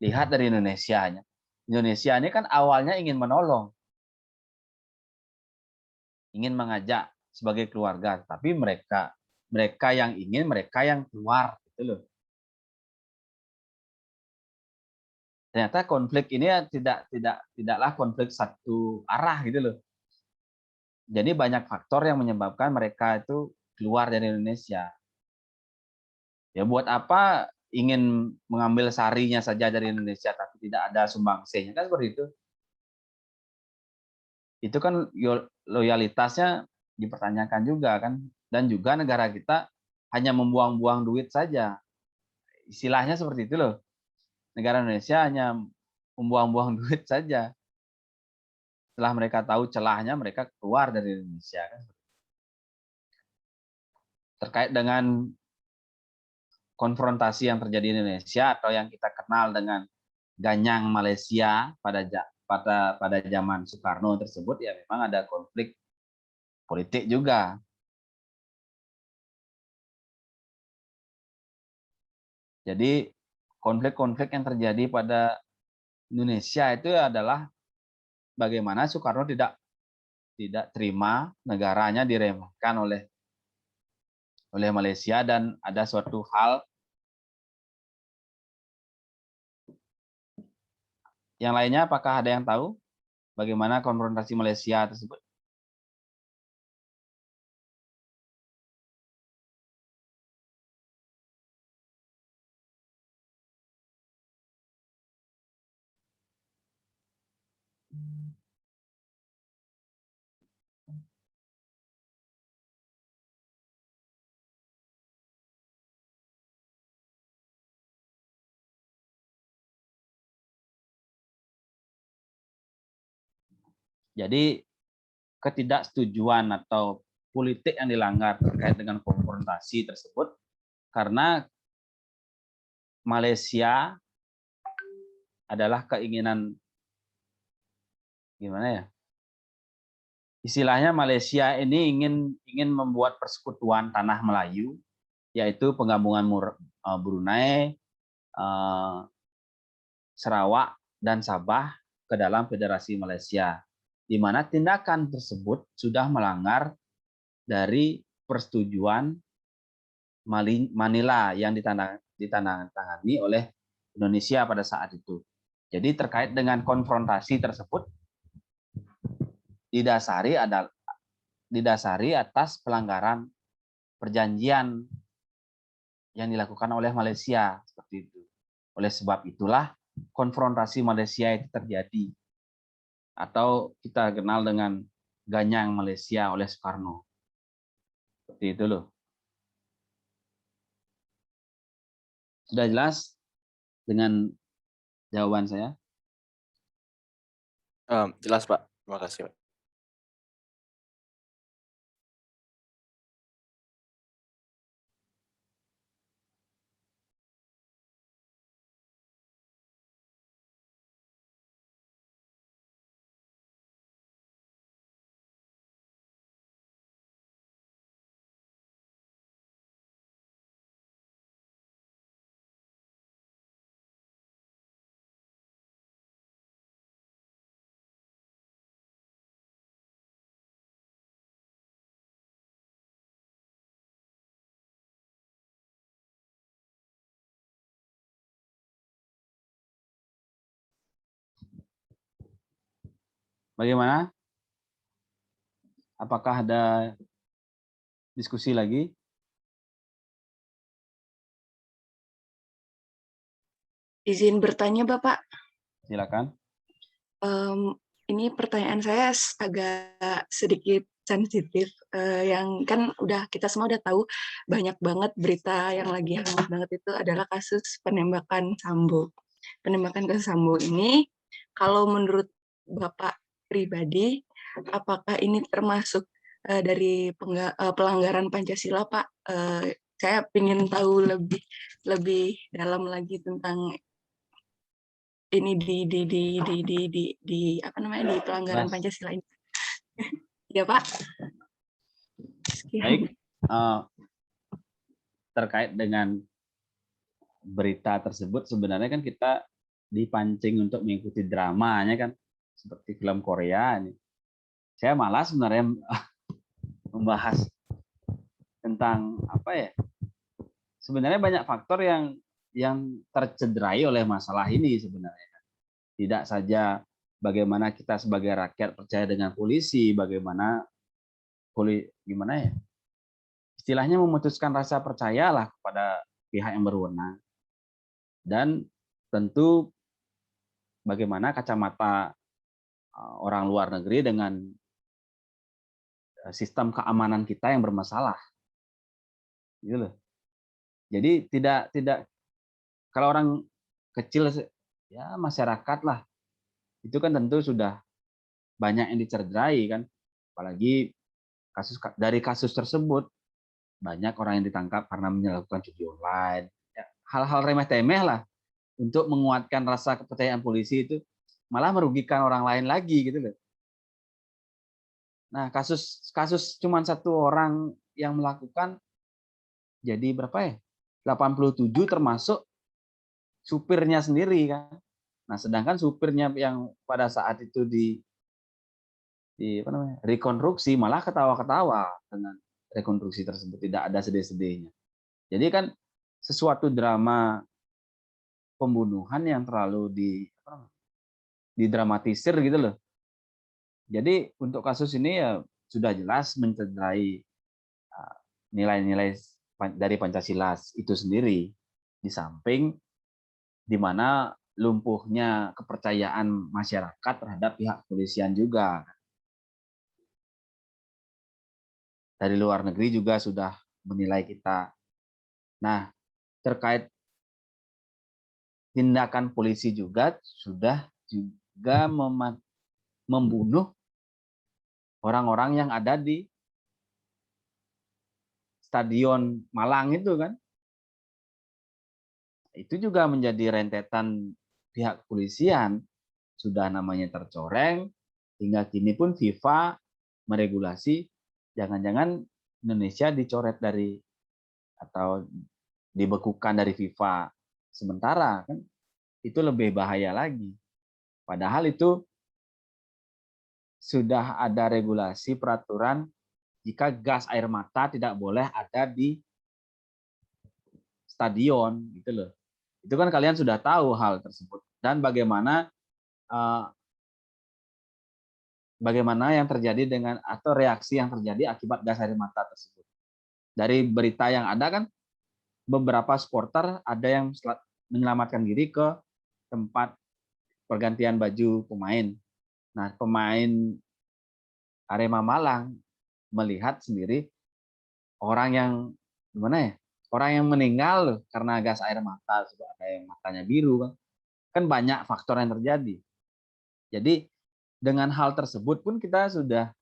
Lihat dari Indonesianya. Indonesia ini kan awalnya ingin menolong, ingin mengajak sebagai keluarga, tapi mereka yang ingin, mereka yang keluar, gitu loh. Ternyata konflik ini tidaklah konflik satu arah gitu loh. Jadi banyak faktor yang menyebabkan mereka itu keluar dari Indonesia. Ya buat apa ingin mengambil sarinya saja dari Indonesia tapi tidak ada sumbangsihnya, kan seperti itu. Itu kan loyalitasnya dipertanyakan juga kan, dan juga negara kita hanya membuang-buang duit saja. Istilahnya seperti itu loh. Negara Indonesia hanya membuang-buang duit saja. Setelah mereka tahu celahnya, mereka keluar dari Indonesia. Terkait dengan konfrontasi yang terjadi di Indonesia atau yang kita kenal dengan Ganyang Malaysia pada zaman Soekarno tersebut, ya memang ada konflik politik juga. Jadi konflik-konflik yang terjadi pada Indonesia itu adalah bagaimana Soekarno tidak terima negaranya diremehkan oleh Malaysia, dan ada suatu hal yang lainnya. Apakah ada yang tahu bagaimana konfrontasi Malaysia tersebut? Jadi ketidaksetujuan atau politik yang dilanggar terkait dengan konfrontasi tersebut karena Malaysia adalah keinginan, gimana ya? Istilahnya Malaysia ini ingin membuat persekutuan tanah Melayu, yaitu penggabungan Brunei, Sarawak, dan Sabah ke dalam Federasi Malaysia, di mana tindakan tersebut sudah melanggar dari persetujuan Manila yang ditandatangani oleh Indonesia pada saat itu. Jadi terkait dengan konfrontasi tersebut didasari atas pelanggaran perjanjian yang dilakukan oleh Malaysia seperti itu. Oleh sebab itulah konfrontasi Malaysia itu terjadi, atau kita kenal dengan Ganyang Malaysia oleh Soekarno. Seperti itu loh. Sudah jelas dengan jawaban saya? Jelas Pak, terima kasih Pak. Bagaimana? Apakah ada diskusi lagi? Izin bertanya, Bapak. Silakan. Ini pertanyaan saya agak sedikit sensitif. Yang kan kita semua udah tahu banyak banget berita yang lagi hangat banget itu adalah kasus penembakan Sambo. Penembakan kasus Sambo ini, kalau menurut Bapak pribadi, apakah ini termasuk dari pelanggaran Pancasila, Pak? Saya ingin tahu lebih dalam lagi tentang ini di apa namanya, di pelanggaran Jelas. Pancasila ini. Ya, Pak. Baik, terkait dengan berita tersebut sebenarnya kan kita dipancing untuk mengikuti dramanya kan, seperti film Korea ini. Saya malas sebenarnya membahas tentang apa ya. Sebenarnya banyak faktor yang tercederai oleh masalah ini sebenarnya. Tidak saja bagaimana kita sebagai rakyat percaya dengan polisi, bagaimana gimana ya? Istilahnya memutuskan rasa percayalah kepada pihak yang berwenang. Dan tentu bagaimana kacamata orang luar negeri dengan sistem keamanan kita yang bermasalah. Gitu loh. Jadi tidak kalau orang kecil ya masyarakat lah. Itu kan tentu sudah banyak yang dicederai kan. Apalagi dari kasus tersebut banyak orang yang ditangkap karena melakukan judi online. Ya, hal-hal remeh-temeh lah untuk menguatkan rasa kepercayaan polisi itu malah merugikan orang lain lagi gitu loh. Nah, kasus cuma satu orang yang melakukan jadi berapa ya? 87 termasuk supirnya sendiri kan. Nah, sedangkan supirnya yang pada saat itu di apa namanya? Rekonstruksi malah ketawa-ketawa dengan rekonstruksi tersebut, tidak ada sedih-sedihnya. Jadi kan sesuatu drama pembunuhan yang terlalu didramatisir gitu loh. Jadi untuk kasus ini ya sudah jelas mencederai nilai-nilai dari Pancasila itu sendiri, di samping di mana lumpuhnya kepercayaan masyarakat terhadap pihak kepolisian juga. Dari luar negeri juga sudah menilai kita. Nah, terkait tindakan polisi juga sudah membunuh orang-orang yang ada di Stadion Malang itu kan. Itu juga menjadi rentetan pihak kepolisian, sudah namanya tercoreng, hingga kini pun FIFA meregulasi jangan-jangan Indonesia dicoret dari atau dibekukan dari FIFA sementara kan, itu lebih bahaya lagi. Padahal itu sudah ada regulasi peraturan jika gas air mata tidak boleh ada di stadion gitu loh. Itu kan kalian sudah tahu hal tersebut dan bagaimana yang terjadi dengan atau reaksi yang terjadi akibat gas air mata tersebut. Dari berita yang ada kan beberapa supporter ada yang menyelamatkan diri ke tempat pergantian baju pemain. Nah, pemain Arema Malang melihat sendiri orang yang gimana ya? Orang yang meninggal karena gas air mata, ada yang matanya biru kan. Kan banyak faktor yang terjadi. Jadi dengan hal tersebut pun kita sudah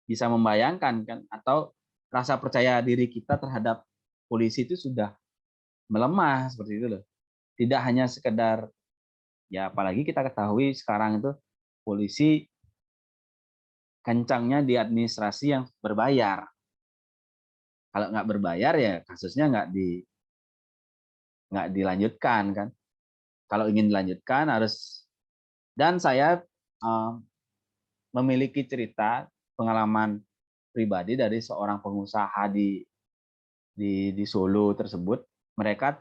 bisa membayangkan kan, atau rasa percaya diri kita terhadap polisi itu sudah melemah seperti itu loh. Tidak hanya sekedar, ya apalagi kita ketahui sekarang itu polisi kencangnya di administrasi yang berbayar. Kalau nggak berbayar ya kasusnya nggak dilanjutkan kan. Kalau ingin dilanjutkan harus, dan saya memiliki cerita pengalaman pribadi dari seorang pengusaha di Solo tersebut. Mereka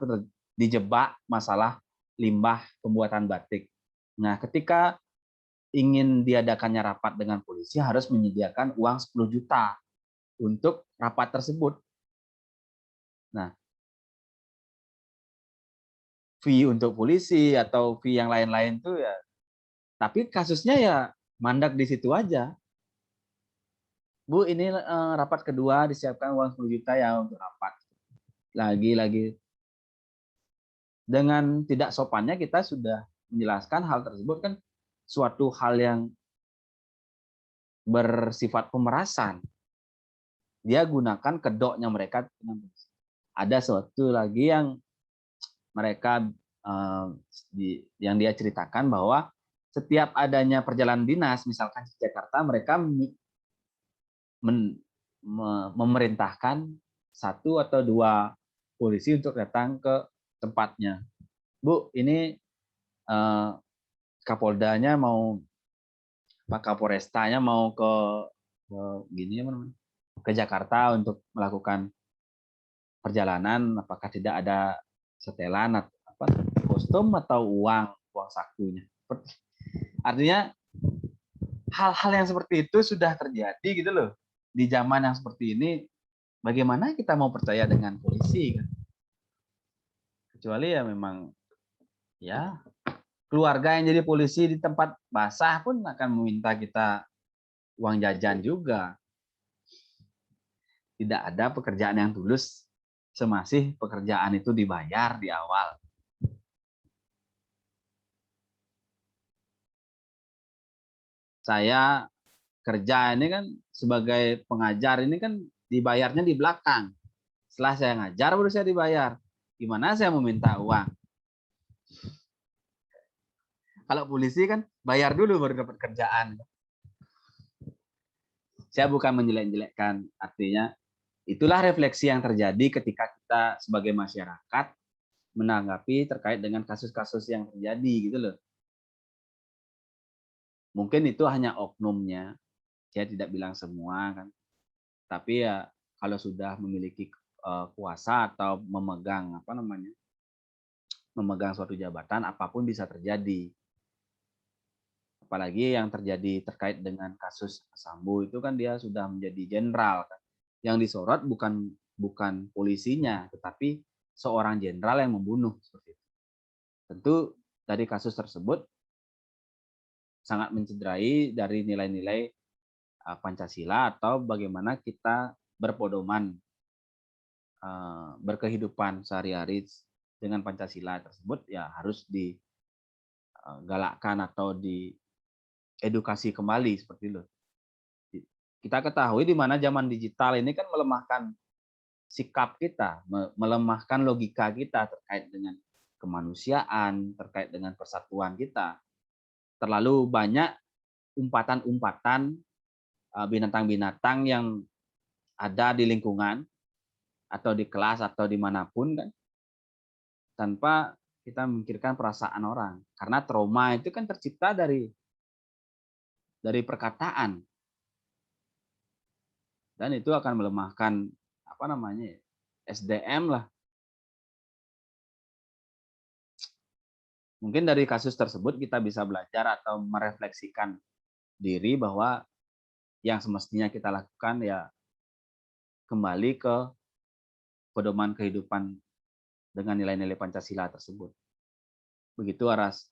dijebak masalah limbah pembuatan batik. Nah, ketika ingin diadakannya rapat dengan polisi harus menyediakan uang 10 juta untuk rapat tersebut. Nah, fee untuk polisi atau fee yang lain-lain tuh ya, tapi kasusnya ya mandak di situ aja. Bu, ini rapat kedua disiapkan uang 10 juta ya untuk rapat. Lagi-lagi dengan tidak sopannya kita sudah menjelaskan hal tersebut kan suatu hal yang bersifat pemerasan. Dia gunakan kedoknya mereka. Ada suatu lagi yang mereka yang dia ceritakan bahwa setiap adanya perjalanan dinas, misalkan di Jakarta, mereka memerintahkan 1 atau 2 polisi untuk datang ke tempatnya. Bu, ini Kapoldanya mau, Pak Kapolrestanya mau ke Jakarta untuk melakukan perjalanan, apakah tidak ada setelan atau kostum atau uang sakunya. Artinya hal-hal yang seperti itu sudah terjadi gitu loh. Di zaman yang seperti ini, bagaimana kita mau percaya dengan polisi kan? Kecuali ya memang ya keluarga yang jadi polisi di tempat basah pun akan meminta kita uang jajan juga. Tidak ada pekerjaan yang tulus semasih pekerjaan itu dibayar di awal. Saya kerja ini kan sebagai pengajar ini kan dibayarnya di belakang. Setelah saya ngajar baru saya dibayar. Gimana saya meminta uang? Kalau polisi kan bayar dulu baru dapat kerjaan. Saya bukan menjelek-jelekkan, artinya itulah refleksi yang terjadi ketika kita sebagai masyarakat menanggapi terkait dengan kasus-kasus yang terjadi gitu loh. Mungkin itu hanya oknumnya, saya tidak bilang semua kan. Tapi ya kalau sudah memiliki kuasa atau memegang memegang suatu jabatan, apapun bisa terjadi. Apalagi yang terjadi terkait dengan kasus Sambo itu kan dia sudah menjadi jenderal kan. Yang disorot bukan polisinya, tetapi seorang jenderal yang membunuh seperti itu. Tentu dari kasus tersebut sangat mencederai dari nilai-nilai Pancasila atau bagaimana kita berpedoman berkehidupan sehari-hari dengan Pancasila tersebut ya harus digalakkan atau diedukasi kembali seperti itu. Kita ketahui di mana zaman digital ini kan melemahkan sikap kita, melemahkan logika kita terkait dengan kemanusiaan, terkait dengan persatuan kita. Terlalu banyak umpatan-umpatan binatang-binatang yang ada di lingkungan atau di kelas atau dimanapun kan, tanpa kita memikirkan perasaan orang. Karena trauma itu kan tercipta dari perkataan. Dan itu akan melemahkan SDM lah. Mungkin dari kasus tersebut kita bisa belajar atau merefleksikan diri bahwa yang semestinya kita lakukan ya kembali ke pedoman kehidupan dengan nilai-nilai Pancasila tersebut. Begitu Aras.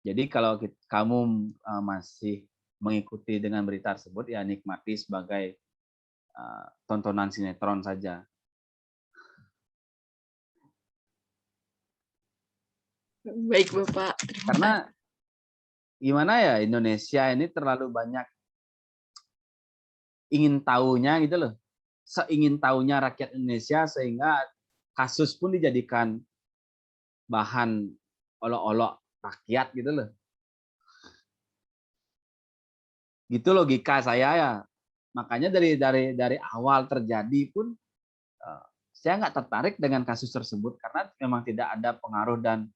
Jadi kalau kamu masih mengikuti dengan berita tersebut ya nikmati sebagai tontonan sinetron saja. Baik Bapak. Karena gimana ya, Indonesia ini terlalu banyak ingin tahunya gitu loh. Seingin tahunya rakyat Indonesia sehingga kasus pun dijadikan bahan olok-olok rakyat gitu loh. Gitu logika saya ya. Makanya dari awal terjadi pun saya nggak tertarik dengan kasus tersebut karena memang tidak ada pengaruh dan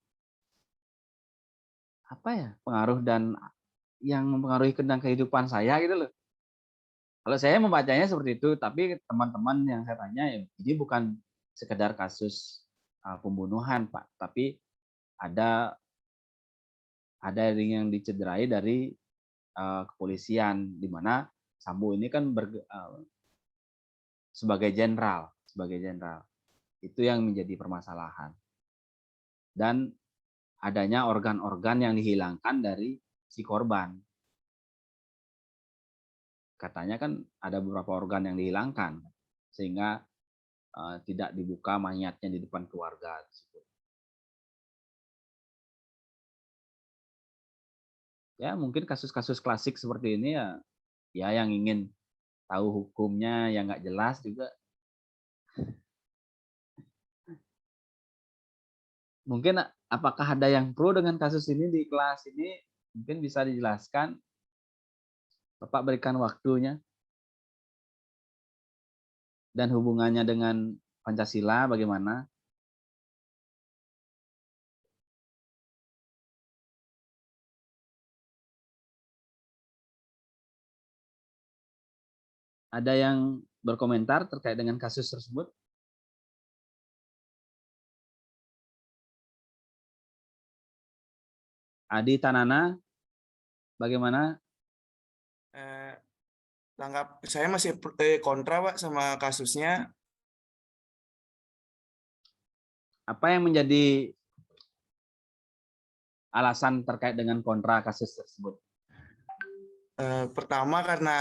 yang mempengaruhi tentang kehidupan saya gitu loh. Kalau saya membacanya seperti itu, tapi teman-teman yang saya tanya ya ini bukan sekedar kasus pembunuhan, Pak, tapi ada yang dicederai dari kepolisian, di mana Sambo ini kan sebagai jenderal, itu yang menjadi permasalahan. Dan adanya organ-organ yang dihilangkan dari si korban. Katanya kan ada beberapa organ yang dihilangkan, sehingga tidak dibuka mayatnya di depan keluarga. Ya mungkin kasus-kasus klasik seperti ini ya yang ingin tahu hukumnya yang nggak jelas juga. Mungkin apakah ada yang pro dengan kasus ini di kelas ini? Mungkin bisa dijelaskan. Bapak berikan waktunya. Dan hubungannya dengan Pancasila bagaimana? Ada yang berkomentar terkait dengan kasus tersebut? Adi Tanana, bagaimana? Saya masih kontra, Pak, sama kasusnya. Apa yang menjadi alasan terkait dengan kontra kasus tersebut? Pertama karena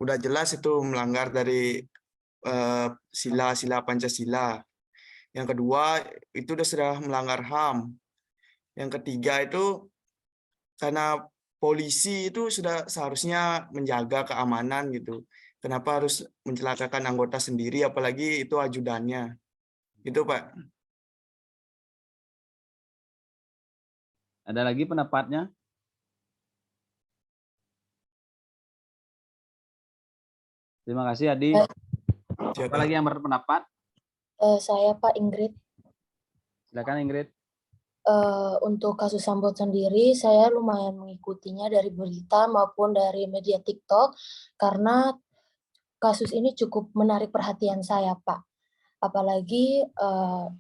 udah jelas itu melanggar dari sila-sila Pancasila. Yang kedua itu sudah melanggar HAM. Yang ketiga itu karena polisi itu sudah seharusnya menjaga keamanan gitu. Kenapa harus mencelakakan anggota sendiri, apalagi itu ajudannya. Itu, Pak. Ada lagi pendapatnya? Terima kasih Adi. Siapa lagi yang berpendapat? Saya Pak Ingrid. Silakan Ingrid. Untuk kasus Sambo sendiri, saya lumayan mengikutinya dari berita maupun dari media TikTok karena kasus ini cukup menarik perhatian saya, Pak. Apalagi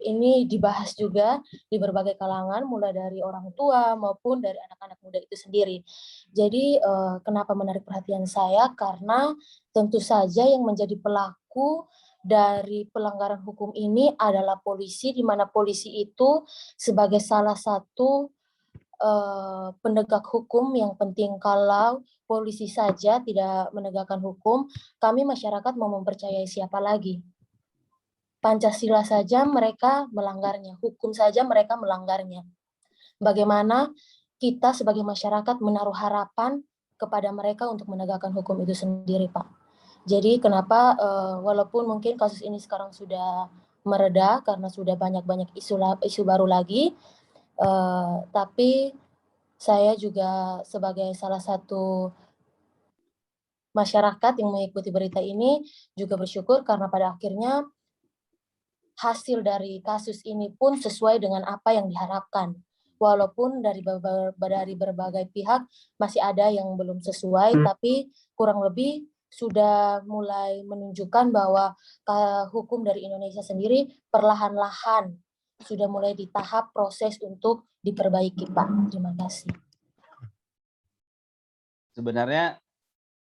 ini dibahas juga di berbagai kalangan, mulai dari orang tua maupun dari anak-anak muda itu sendiri. Jadi kenapa menarik perhatian saya? Karena tentu saja yang menjadi pelaku dari pelanggaran hukum ini adalah polisi, di mana polisi itu sebagai salah satu penegak hukum yang penting. Kalau polisi saja tidak menegakkan hukum, kami masyarakat mau mempercayai siapa lagi? Pancasila saja mereka melanggarnya, hukum saja mereka melanggarnya. Bagaimana kita sebagai masyarakat menaruh harapan kepada mereka untuk menegakkan hukum itu sendiri, Pak. Jadi kenapa walaupun mungkin kasus ini sekarang sudah mereda karena sudah banyak-banyak isu baru lagi, tapi saya juga sebagai salah satu masyarakat yang mengikuti berita ini juga bersyukur karena pada akhirnya hasil dari kasus ini pun sesuai dengan apa yang diharapkan. Walaupun dari berbagai pihak masih ada yang belum sesuai, tapi kurang lebih sudah mulai menunjukkan bahwa hukum dari Indonesia sendiri perlahan-lahan sudah mulai di tahap proses untuk diperbaiki, Pak. Terima kasih. Sebenarnya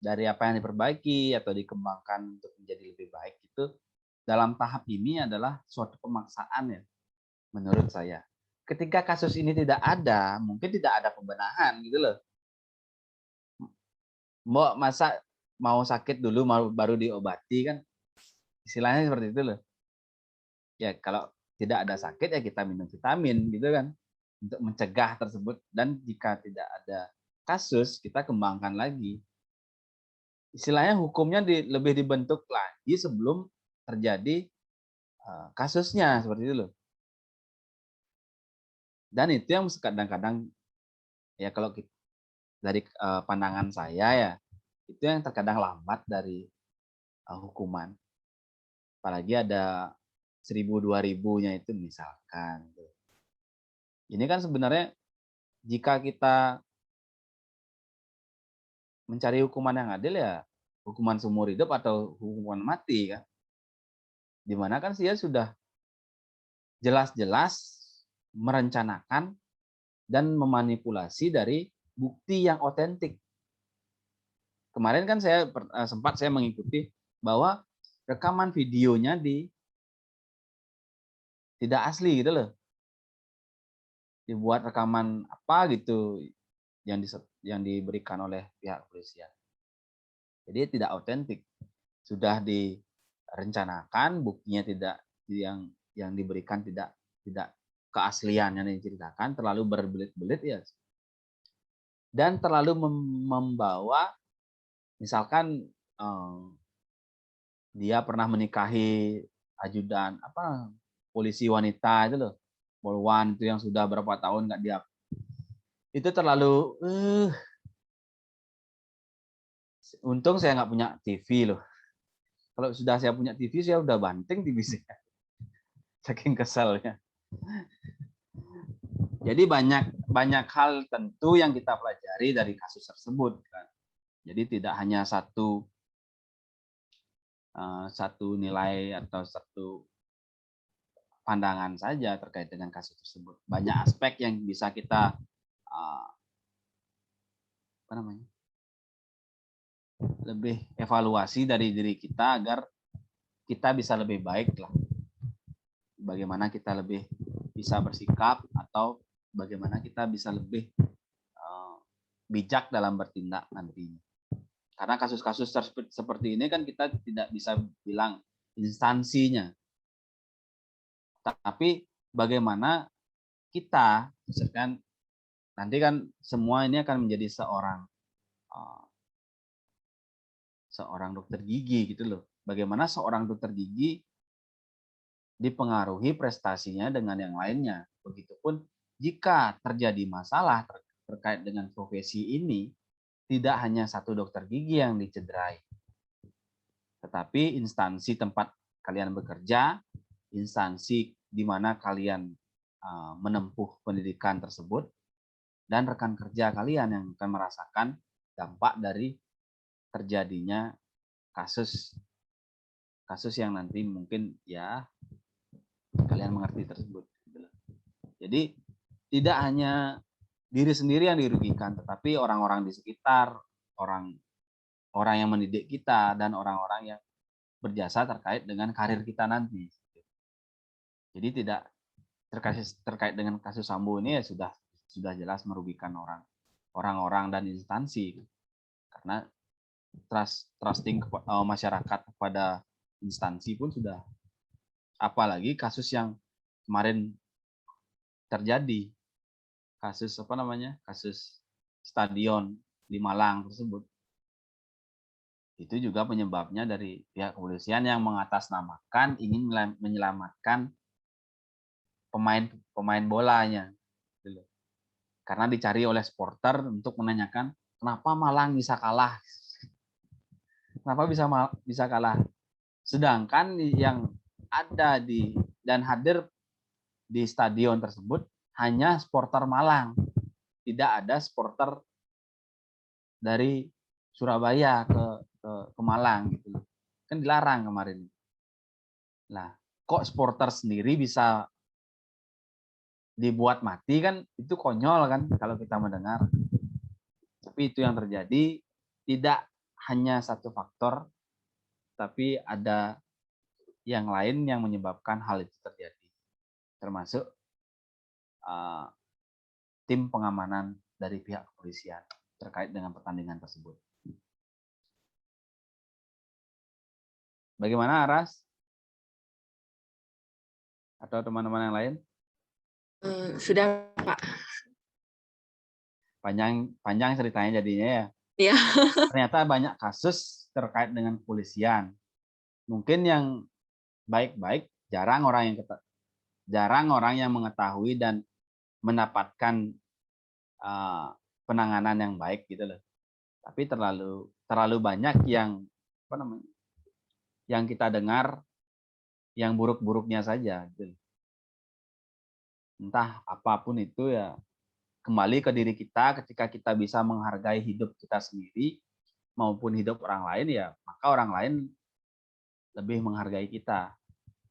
dari apa yang diperbaiki atau dikembangkan untuk menjadi lebih baik itu dalam tahap ini adalah suatu pemaksaan ya, menurut saya. Ketika kasus ini tidak ada, mungkin tidak ada pembenahan gitu loh. Masa mau sakit dulu baru diobati kan? Istilahnya seperti itu loh. Ya kalau tidak ada sakit ya kita minum vitamin gitu kan, untuk mencegah tersebut. Dan jika tidak ada kasus kita kembangkan lagi. Istilahnya hukumnya lebih dibentuk lagi sebelum terjadi kasusnya, seperti itu loh. Dan itu yang kadang-kadang ya kalau dari pandangan saya ya, itu yang terkadang lambat dari hukuman. Apalagi ada 1000-2000-nya itu misalkan. Ini kan sebenarnya jika kita mencari hukuman yang adil ya hukuman seumur hidup atau hukuman mati kan. Dimana kan dia sudah jelas-jelas merencanakan dan memanipulasi dari bukti yang otentik. Kemarin kan sempat saya mengikuti bahwa rekaman videonya tidak asli gitu loh. Dibuat rekaman apa gitu yang diberikan oleh pihak kepolisian. Jadi tidak otentik. Sudah direncanakan, buktinya tidak yang diberikan tidak keaslian yang diceritakan, terlalu berbelit-belit ya. Dan terlalu membawa misalkan dia pernah menikahi ajudan polisi wanita itu loh. Polwan itu yang sudah berapa tahun nggak dia. Itu terlalu untung saya nggak punya TV loh. Kalau sudah saya punya TV, saya udah banting TV saya. Saking keselnya. Jadi banyak hal tentu yang kita pelajari dari kasus tersebut. Kan. Jadi tidak hanya satu nilai atau satu pandangan saja terkait dengan kasus tersebut. Banyak aspek yang bisa kita lebih evaluasi dari diri kita agar kita bisa lebih baik lah. Bagaimana kita lebih bisa bersikap atau bagaimana kita bisa lebih bijak dalam bertindak nantinya. Karena kasus-kasus seperti ini kan kita tidak bisa bilang instansinya. Tapi bagaimana kita, misalkan nanti kan semua ini akan menjadi seorang dokter gigi gitu loh. Bagaimana seorang dokter gigi dipengaruhi prestasinya dengan yang lainnya. Begitupun jika terjadi masalah terkait dengan profesi ini, tidak hanya satu dokter gigi yang dicederai, tetapi instansi tempat kalian bekerja, instansi di mana kalian menempuh pendidikan tersebut, dan rekan kerja kalian yang akan merasakan dampak dari terjadinya kasus yang nanti mungkin ya kalian mengerti tersebut. Jadi tidak hanya diri sendiri yang dirugikan, tetapi orang-orang di sekitar, orang yang mendidik kita, dan orang-orang yang berjasa terkait dengan karir kita nanti. Jadi tidak terkait dengan kasus Sambo ini ya sudah jelas merugikan orang-orang dan instansi, karena trusting masyarakat kepada instansi pun sudah, apalagi kasus yang kemarin terjadi, kasus kasus stadion di Malang tersebut, itu juga penyebabnya dari pihak kepolisian yang mengatasnamakan ingin menyelamatkan pemain bolanya, karena dicari oleh supporter untuk menanyakan kenapa Malang bisa kalah. Kenapa bisa kalah? Sedangkan yang ada dan hadir di stadion tersebut hanya supporter Malang. Tidak ada supporter dari Surabaya ke Malang gitu. Kan dilarang kemarin. Nah, kok supporter sendiri bisa dibuat mati, kan itu konyol kan kalau kita mendengar. Tapi itu yang terjadi, tidak hanya satu faktor, tapi ada yang lain yang menyebabkan hal itu terjadi, termasuk tim pengamanan dari pihak kepolisian terkait dengan pertandingan tersebut. Bagaimana Aras? Atau teman-teman yang lain? Sudah, Pak. Panjang ceritanya jadinya ya. Iya. Ternyata banyak kasus terkait dengan kepolisian. Mungkin yang baik-baik jarang orang yang mengetahui dan mendapatkan penanganan yang baik gitu loh. Tapi terlalu banyak yang yang kita dengar yang buruk-buruknya saja gitu. Entah apapun itu ya, kembali ke diri kita. Ketika kita bisa menghargai hidup kita sendiri maupun hidup orang lain, ya maka orang lain lebih menghargai kita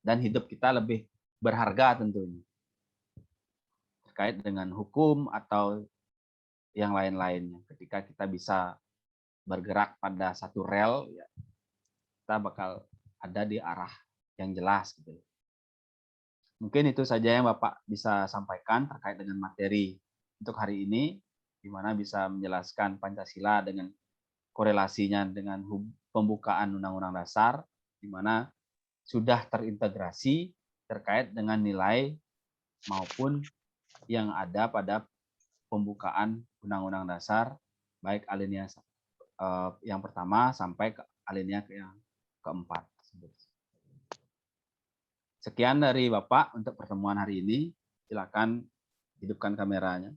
dan hidup kita lebih berharga tentunya. Terkait dengan hukum atau yang lain-lainnya, ketika kita bisa bergerak pada satu rel, ya, kita bakal ada di arah yang jelas gitu. Mungkin itu saja yang Bapak bisa sampaikan terkait dengan materi untuk hari ini, di mana bisa menjelaskan Pancasila dengan korelasinya dengan pembukaan Undang-Undang Dasar, di mana sudah terintegrasi terkait dengan nilai maupun yang ada pada pembukaan Undang-Undang Dasar, baik alinea yang pertama sampai ke alinea yang keempat. Sekian dari Bapak untuk pertemuan hari ini. Silakan hidupkan kameranya.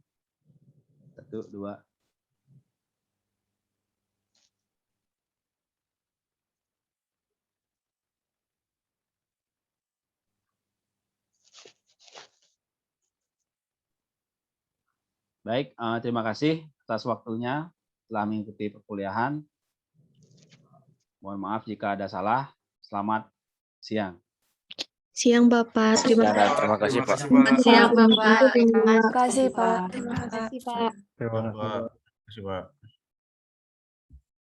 1, 2. Baik, terima kasih atas waktunya telah mengikuti perkuliahan. Mohon maaf jika ada salah. Selamat siang. Siang Bapak, terima kasih. Terima kasih, Pak. Siap, Bapak. Terima kasih, Pak. Terima kasih Pak. Terima kasih. Pak.